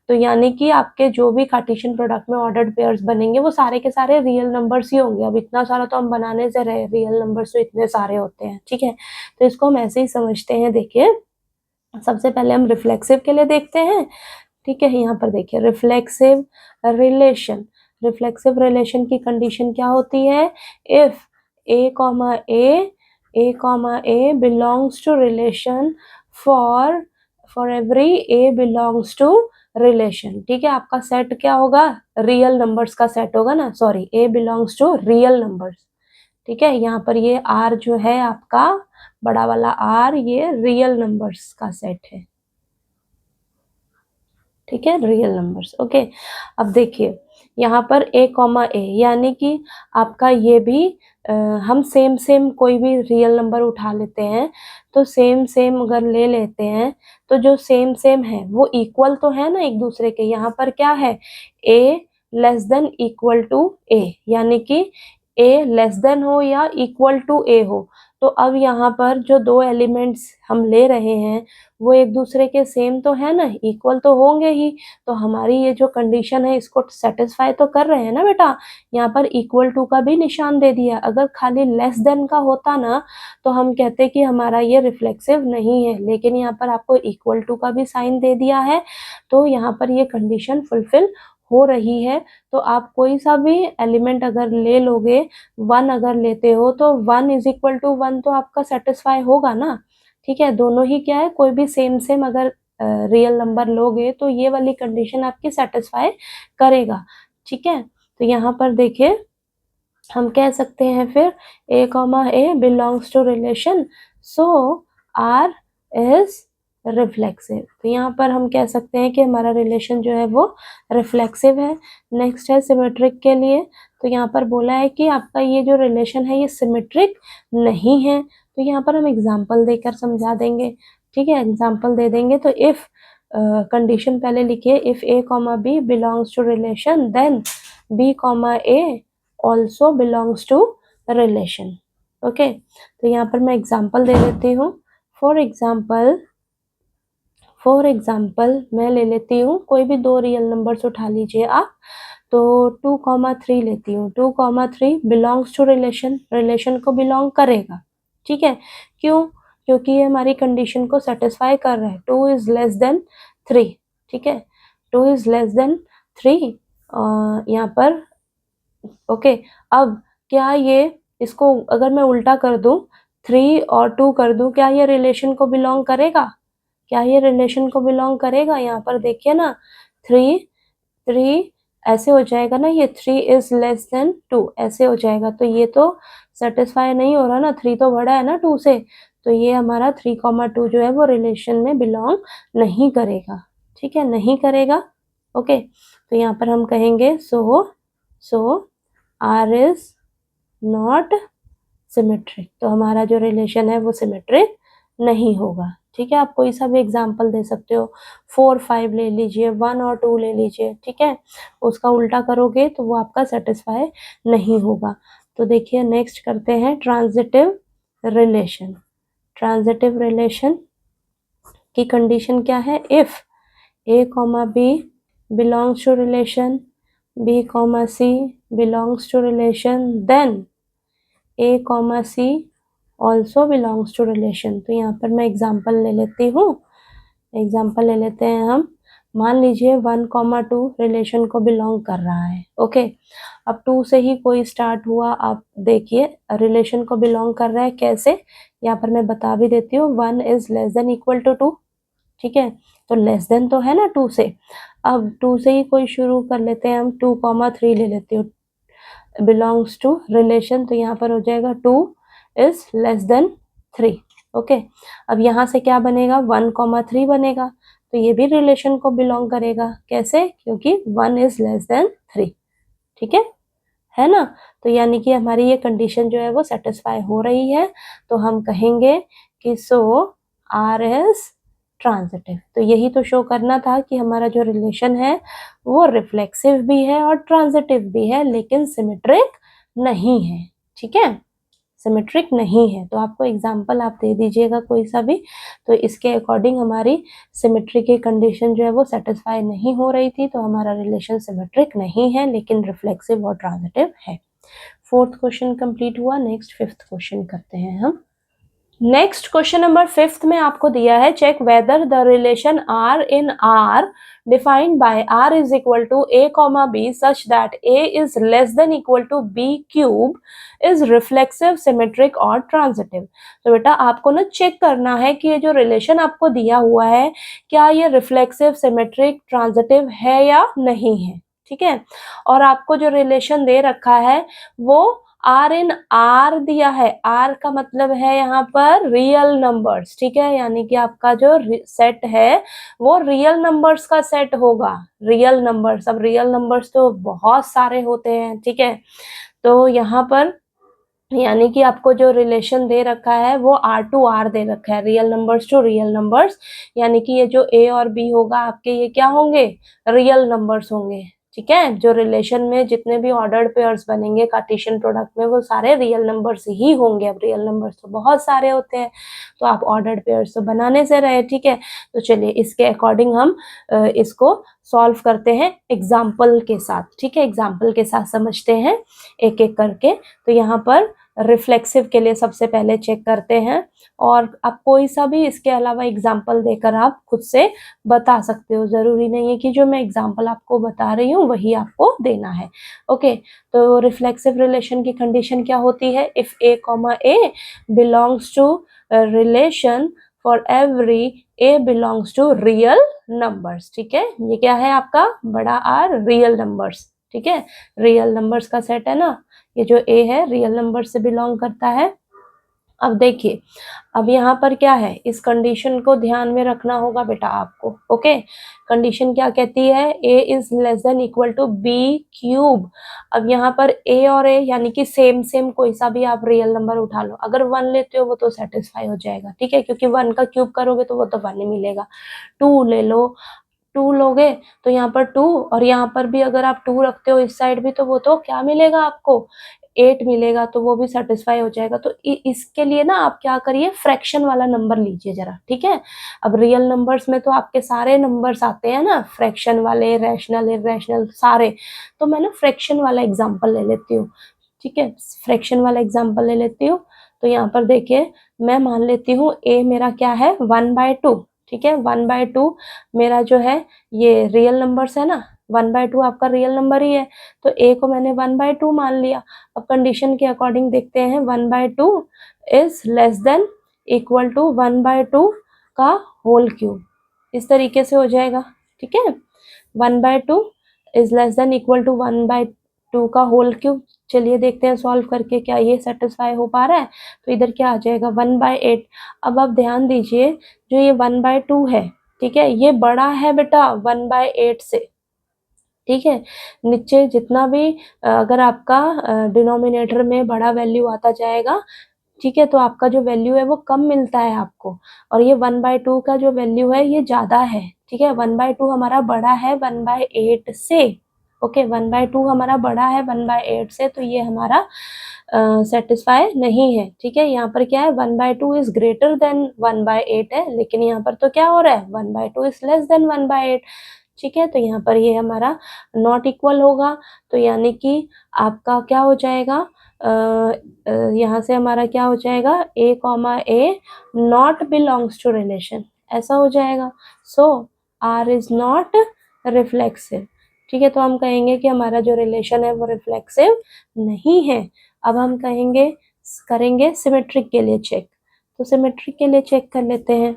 [SPEAKER 1] तो यानी कि आपके जो भी कार्टेशियन प्रोडक्ट में ऑर्डर्ड पेयर्स बनेंगे वो सारे के सारे रियल नंबर्स ही होंगे। अब इतना सारा तो हम बनाने से रहे, रियल नंबर्स तो इतने सारे होते हैं। ठीक है, तो इसको हम ऐसे ही समझते हैं। देखिए सबसे पहले हम रिफ्लेक्सिव के लिए देखते हैं। ठीक है, यहाँ पर देखिए रिफ्लेक्सिव रिलेशन, रिफ्लेक्सिव रिलेशन की कंडीशन क्या होती है? If A comma A belongs to relation for every A belongs to relation. ठीक है, आपका सेट क्या होगा? रियल नंबर्स का सेट होगा ना, sorry A belongs to real numbers. ठीक है, यहाँ पर ये आर जो है आपका बड़ा वाला आर, ये रियल नंबर्स का सेट है। ठीक है, रियल नंबर्स। ओके, अब देखिए यहाँ पर ए कॉमा ए, यानी कि आपका ये भी हम सेम सेम कोई भी रियल नंबर उठा लेते हैं, तो सेम सेम अगर ले लेते हैं तो जो सेम सेम है वो इक्वल तो है ना एक दूसरे के। यहाँ पर क्या है? ए लेस देन इक्वल टू ए, यानी कि ए लेस देन हो या इक्वल टू ए हो। तो अब यहाँ पर जो दो एलिमेंट्स हम ले रहे हैं वो एक दूसरे के सेम तो है ना, इक्वल तो होंगे ही। तो हमारी ये जो कंडीशन है इसको सेटिस्फाई तो कर रहे हैं ना बेटा। यहाँ पर इक्वल टू का भी निशान दे दिया। अगर खाली लेस देन का होता ना तो हम कहते कि हमारा ये रिफ्लेक्सिव नहीं है, लेकिन यहाँ पर आपको इक्वल टू का भी साइन दे दिया है, तो यहाँ पर ये कंडीशन फुलफिल हो रही है। तो आप कोई सा भी एलिमेंट अगर ले लोगे, वन अगर लेते हो तो one is equal to one तो आपका सेटिस्फाई होगा ना। ठीक है, दोनों ही क्या है, कोई भी सेम सेम अगर रियल नंबर लोगे तो ये वाली कंडीशन आपकी सेटिस्फाई करेगा। ठीक है, तो यहाँ पर देखिए हम कह सकते हैं फिर a comma A belongs to relation, so R is reflexive. तो यहाँ पर हम कह सकते हैं कि हमारा रिलेशन जो है वो रिफ्लेक्सिव है। नेक्स्ट है सिमेट्रिक के लिए, तो यहाँ पर बोला है कि आपका ये जो रिलेशन है ये सिमेट्रिक नहीं है। तो यहाँ पर हम एग्जाम्पल देकर समझा देंगे। ठीक है, एग्जाम्पल दे देंगे। तो इफ कंडीशन पहले लिखिए, if A comma B belongs to relation then B comma A also belongs to relation. Okay, तो यहाँ पर मैं एग्जाम्पल दे देती हूँ। फॉर एग्जाम्पल मैं ले लेती हूँ, कोई भी दो रियल नंबर्स उठा लीजिए आप। तो 2,3 लेती हूँ। 2,3 बिलोंग्स टू रिलेशन, रिलेशन को बिलोंग करेगा। ठीक है, क्यों? क्योंकि ये हमारी कंडीशन को सेटिस्फाई कर रहा है, 2 इज लेस देन 3। ठीक है, 2 इज लेस देन 3 यहाँ पर। ओके, अब क्या ये, इसको अगर मैं उल्टा कर दूं, 3 और 2 कर दूं, क्या ये रिलेशन को बिलोंग करेगा? क्या ये रिलेशन को बिलोंग करेगा? यहाँ पर देखिए ना, 3 ऐसे हो जाएगा ना, ये 3 इज लेस देन 2 ऐसे हो जाएगा, तो ये तो सेटिस्फाई नहीं हो रहा ना, 3 तो बड़ा है ना 2 से, तो ये हमारा 3,2 जो है वो रिलेशन में बिलोंग नहीं करेगा। ठीक है, नहीं करेगा। ओके, तो यहाँ पर हम कहेंगे सो आर इज नॉट सिमेट्रिक, तो हमारा जो रिलेशन है वो सिमेट्रिक नहीं होगा। ठीक है, आप कोई सा भी एग्जाम्पल दे सकते हो, 4, 5 ले लीजिए, 1 और 2 ले लीजिए। ठीक है, उसका उल्टा करोगे तो वो आपका सेटिस्फाई नहीं होगा। तो देखिए नेक्स्ट करते हैं ट्रांजिटिव रिलेशन। ट्रांजिटिव रिलेशन की कंडीशन क्या है? If A, B belongs to relation, B, C belongs to relation, then A, C also belongs to relation। तो यहाँ पर मैं एग्जाम्पल ले लेती हूँ। एग्जाम्पल ले लेते हैं हम। मान लीजिए 1, 2 रिलेशन को बिलोंग कर रहा है। ओके, अब 2 से ही कोई स्टार्ट हुआ। आप देखिए रिलेशन को बिलोंग कर रहा है कैसे, यहाँ पर मैं बता भी देती हूँ। 1 is less than equal to 2, ठीक है, तो लेस देन तो है ना 2 से। अब 2 से ही कोई शुरू कर लेते हैं हम। 2, 3 ले लेती हूँ, बिलोंग्स टू रिलेशन, तो यहाँ पर हो जाएगा 2 इज लेस देन 3। ओके, अब यहाँ से क्या बनेगा? 1, 3 बनेगा, तो ये भी रिलेशन को बिलोंग करेगा। कैसे? क्योंकि 1 इज लेस देन 3, ठीक है ना। तो यानी कि हमारी ये कंडीशन जो है वो सेटिस्फाई हो रही है, तो हम कहेंगे कि सो R इज ट्रांजिटिव। तो यही तो शो करना था कि हमारा जो रिलेशन है वो रिफ्लेक्सिव भी है और ट्रांजिटिव भी है, लेकिन सिमेट्रिक नहीं है, ठीक है, सिमेट्रिक नहीं है। तो आपको एग्जाम्पल आप दे दीजिएगा कोई सा भी, तो इसके अकॉर्डिंग हमारी सिमेट्री की कंडीशन जो है वो सेटिस्फाई नहीं हो रही थी, तो हमारा रिलेशन सिमेट्रिक नहीं है लेकिन रिफ्लेक्सिव और ट्रांजिटिव है। 4th क्वेश्चन कंप्लीट हुआ। नेक्स्ट 5th क्वेश्चन करते हैं हम। नेक्स्ट क्वेश्चन नंबर 5th में आपको दिया है, check whether the relation R in R defined by R is equal to A, B such that A is less than equal to B cube is reflexive, symmetric और transitive। तो बेटा आपको ना check करना है कि ये जो रिलेशन आपको दिया हुआ है क्या ये रिफ्लेक्सिव, सिमेट्रिक, ट्रांजिटिव है या नहीं है, ठीक है। और आपको जो रिलेशन दे रखा है वो R in R दिया है। R का मतलब है यहाँ पर रियल नंबर्स, ठीक है, यानी कि आपका जो सेट है वो रियल नंबर्स का सेट होगा। रियल नंबर्स, अब रियल नंबर्स तो बहुत सारे होते हैं, ठीक है। तो यहाँ पर यानी कि आपको जो रिलेशन दे रखा है वो R to R दे रखा है, real numbers to real numbers, यानी कि ये जो A और B होगा आपके ये क्या होंगे? रियल नंबर्स होंगे, ठीक है। जो रिलेशन में जितने भी ऑर्डर्ड पेयर्स बनेंगे कार्टेशियन प्रोडक्ट में वो सारे रियल नंबर्स ही होंगे। अब रियल नंबर्स तो बहुत सारे होते हैं, तो आप ऑर्डर्ड पेयर्स तो बनाने से रहे, ठीक है। तो चलिए इसके अकॉर्डिंग हम इसको सॉल्व करते हैं एग्जाम्पल के साथ, ठीक है। एग्जाम्पल के साथ समझते हैं एक एक करके। तो यहाँ पर रिफ्लेक्सिव के लिए सबसे पहले चेक करते हैं, और आप कोई सा भी इसके अलावा एग्जाम्पल देकर आप खुद से बता सकते हो, जरूरी नहीं है कि जो मैं एग्जाम्पल आपको बता रही हूँ वही आपको देना है। ओके, तो रिफ्लेक्सिव रिलेशन की कंडीशन क्या होती है? If A, A belongs to relation for every A belongs to real numbers, ठीक है। ये क्या है आपका? बड़ा R रियल नंबर्स, ठीक है, रियल नंबर्स का सेट है ना। ये जो A है रियल नंबर से बिलोंग करता है। अब देखिए, अब यहाँ पर क्या है, इस कंडीशन को ध्यान में रखना होगा बेटा आपको। ओके, कंडीशन क्या कहती है? A is less than equal to B cube. अब यहाँ पर A और A यानी कि सेम कोई सा भी आप रियल नंबर उठा लो, अगर 1 लेते हो वो तो सेटिस्फाई हो जाएगा, ठीक है, क्योंकि 1 का क्यूब करोगे तो वो तो 1 ही मिलेगा। 2 ले लो, 2 लोगे तो यहाँ पर 2, और यहाँ पर भी अगर आप 2 रखते हो इस साइड भी तो वो तो क्या मिलेगा आपको? 8 मिलेगा, तो वो भी सेटिस्फाई हो जाएगा। तो इसके लिए ना आप क्या करिए, फ्रैक्शन वाला नंबर लीजिए जरा, ठीक है। अब रियल नंबर्स में तो आपके सारे नंबर्स आते हैं ना, फ्रैक्शन वाले, रैशनल, इररेशनल सारे, तो मैं ना फ्रैक्शन वाला एग्जाम्पल ले लेती हूँ, ठीक है, फ्रैक्शन वाला एग्जाम्पल ले लेती हूँ। तो यहाँ पर देखिए मैं मान लेती हूँ A मेरा क्या है? 1/2, ठीक है, 1/2 मेरा जो है ये रियल नंबर्स है ना, 1/2 आपका रियल नंबर ही है, तो A को मैंने 1/2 मान लिया। अब कंडीशन के अकॉर्डिंग देखते हैं, 1/2 is less than equal to 1/2 का होल क्यूब, इस तरीके से हो जाएगा, ठीक है। 1/2 is less than equal to 1/2 का होल क्यूब। चलिए देखते हैं सॉल्व करके क्या ये सेटिस्फाई हो पा रहा है। तो इधर क्या आ जाएगा? 1/8। अब आप ध्यान दीजिए, जो ये 1/2 है, ठीक है, ये बड़ा है बेटा 1/8 से, ठीक है। नीचे जितना भी अगर आपका डिनोमिनेटर में बड़ा वैल्यू आता जाएगा, ठीक है, तो आपका जो वैल्यू है वो कम मिलता है आपको, और ये 1/2 का जो वैल्यू है ये ज्यादा है, ठीक है। 1/2 हमारा बड़ा है 1/8 से, ओके, 1/2 हमारा बड़ा है 1/8 से, तो ये हमारा सेटिस्फाई नहीं है। ठीक है, यहाँ पर क्या है 1/2 इज ग्रेटर देन 1/8 है, लेकिन यहाँ पर तो क्या हो रहा है 1/2 इज लेस देन 1/8। ठीक है, तो यहाँ पर ये हमारा नॉट इक्वल होगा, तो यानी कि आपका क्या हो जाएगा, यहाँ से हमारा क्या हो जाएगा a, a not belongs to relation, ऐसा हो जाएगा। So R is not reflexive. ठीक है, तो हम कहेंगे कि हमारा जो रिलेशन है वो रिफ्लेक्सिव नहीं है। अब हम करेंगे सिमेट्रिक के लिए चेक। तो सिमेट्रिक के लिए चेक कर लेते हैं,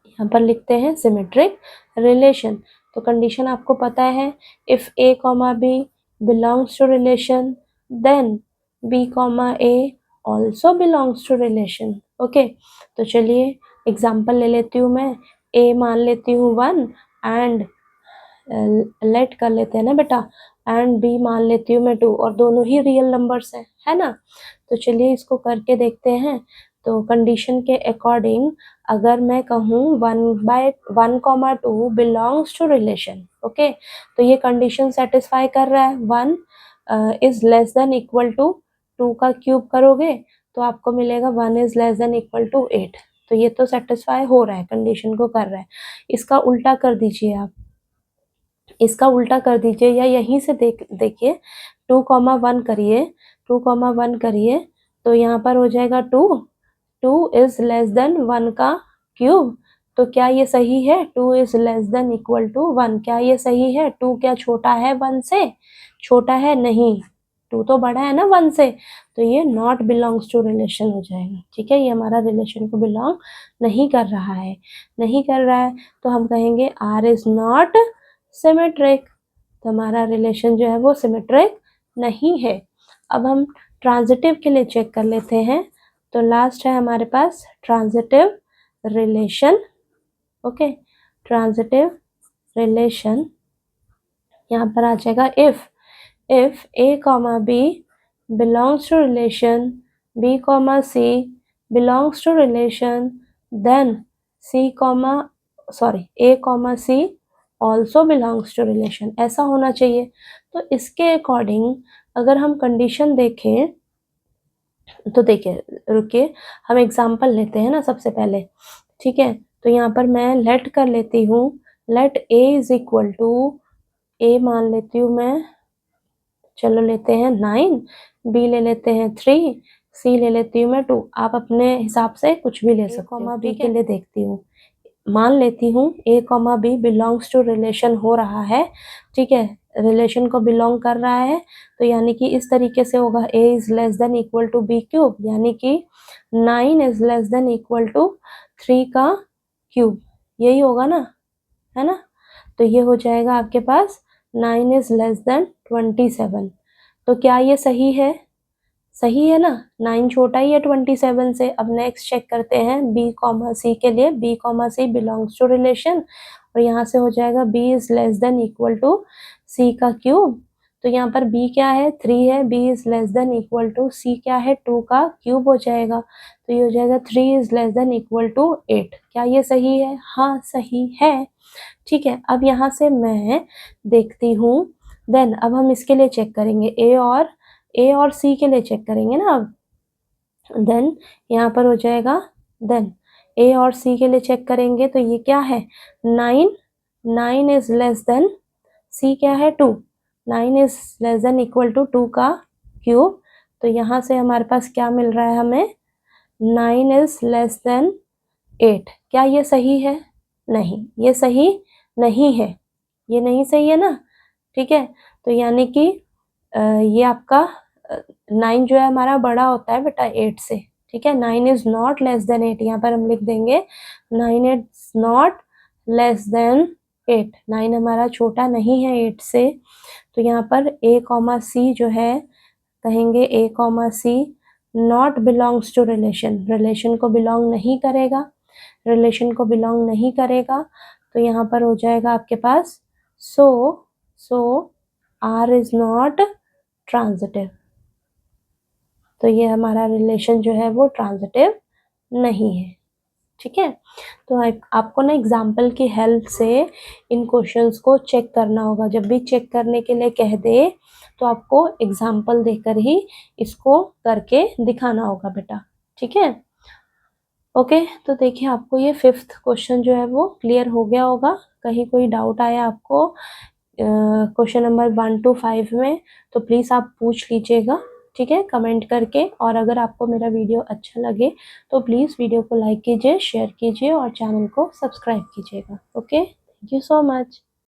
[SPEAKER 1] यहाँ पर लिखते हैं सिमेट्रिक रिलेशन। तो कंडीशन आपको पता है, if a, b belongs to relation then b, a also belongs to relation. Okay, तो चलिए एग्जाम्पल ले लेती हूँ मैं। a मान लेती हूँ 1 एंड लेट कर लेते हैं ना बेटा, एंड b मान लेती हूँ मैं 2, और दोनों ही रियल नंबर्स हैं, है ना। तो चलिए इसको करके देखते हैं। तो कंडीशन के अकॉर्डिंग अगर मैं कहूँ 1/1, 2 बिलोंग्स टू रिलेशन, ओके, तो ये कंडीशन सेटिस्फाई कर रहा है। 1 is less than equal to 2 का क्यूब करोगे तो आपको मिलेगा 1 is less than equal to 8। तो ये तो सेटिस्फाई हो रहा है, कंडीशन को कर रहा है। इसका उल्टा कर दीजिए आप, इसका उल्टा कर दीजिए, या यहीं से देखिए 2, 1 करिए, 2, 1 करिए, तो यहाँ पर हो जाएगा 2 इज लेस देन 1 का क्यूब। तो क्या ये सही है, 2 is less than equal to 1, क्या ये सही है? 2 क्या छोटा है 1 से? छोटा है नहीं, 2 तो बड़ा है ना 1 से, तो ये नॉट बिलोंग्स टू रिलेशन हो जाएगा। ठीक है, ये हमारा रिलेशन को बिलोंग नहीं कर रहा है, नहीं कर रहा है, तो हम कहेंगे R इज नॉट सिमेट्रिक। तो हमारा रिलेशन जो है वो सिमेट्रिक नहीं है। अब हम ट्रांजिटिव के लिए चेक कर लेते हैं। तो लास्ट है हमारे पास transitive relation. Okay, transitive relation यहाँ पर आ जाएगा if a, b belongs to relation b, c belongs to relation then a, c also belongs to relation, ऐसा होना चाहिए। तो इसके अकॉर्डिंग अगर हम कंडीशन देखें तो देखिए, रुकिए हम एग्जाम्पल लेते हैं ना सबसे पहले। ठीक है, तो यहाँ पर मैं लेट कर लेती हूँ, let a is equal to, a मान लेती हूँ मैं, चलो लेते हैं 9, b ले लेते हैं 3, c ले लेती हूँ मैं 2। आप अपने हिसाब से कुछ भी ले सकते हो। b के लिए देखती हूँ, मान लेती हूँ a, b belongs to relation हो रहा है। ठीक है, रिलेशन को बिलोंग कर रहा है, तो यानी कि इस तरीके से होगा a is less than equal to b cube, यानी कि 9 is less than equal to 3 का क्यूब, यही होगा ना, है ना। तो ये हो जाएगा आपके पास 9 इज लेस देन 27। तो क्या ये सही है? सही है ना, 9 छोटा ही है 27 से। अब नेक्स्ट चेक करते हैं b, c के लिए, b, c belongs to relation, और यहाँ से हो जाएगा b is less than equal to c का क्यूब। तो यहाँ पर b क्या है 3 है, b is less than equal to c क्या है 2 का क्यूब हो जाएगा। तो ये हो जाएगा 3 is less than equal to 8। क्या ये सही है? हाँ सही है। ठीक है, अब यहाँ से मैं देखती हूँ, देन अब हम इसके लिए चेक करेंगे ए और सी के लिए चेक करेंगे ना। अब देन यहाँ पर हो जाएगा, देन ए और सी के लिए चेक करेंगे, तो ये क्या है 9 इज लेस देन, सी क्या है 2, 9 is less than equal to 2 का क्यूब। तो यहाँ से हमारे पास क्या मिल रहा है हमें, 9 इज लेस देन 8। क्या ये सही है? नहीं, ये सही नहीं है, ये नहीं सही है ना। ठीक है, तो यानी कि ये आपका 9 जो है हमारा बड़ा होता है बेटा 8 से। ठीक है, 9 इज नॉट लेस देन 8, यहाँ पर हम लिख देंगे 9 इज नॉट लेस देन 8, 9 हमारा छोटा नहीं है 8 से। तो यहाँ पर a, c जो है, कहेंगे a, c not belongs to relation, relation को बिलोंग नहीं करेगा, रिलेशन को बिलोंग नहीं करेगा। तो यहाँ पर हो जाएगा आपके पास सो R इज नॉट ट्रांजिटिव। तो ये हमारा रिलेशन जो है वो ट्रांजिटिव नहीं है। ठीक है। तो आपको ना एग्जाम्पल की हेल्प से इन क्वेश्चंस को चेक करना होगा। जब भी चेक करने के लिए कह दे तो आपको एग्जाम्पल देकर ही इसको करके दिखाना होगा बेटा, ठीक है। ओके, तो देखिए आपको ये 5th क्वेश्चन जो है वो क्लियर हो गया होगा। कहीं कोई डाउट आया आपको क्वेश्चन नंबर 1 to 5 में, तो प्लीज़ आप पूछ लीजिएगा, ठीक है, कमेंट करके। और अगर आपको मेरा वीडियो अच्छा लगे तो प्लीज़ वीडियो को लाइक कीजिए, शेयर कीजिए और चैनल को सब्सक्राइब कीजिएगा। Okay, thank you so much.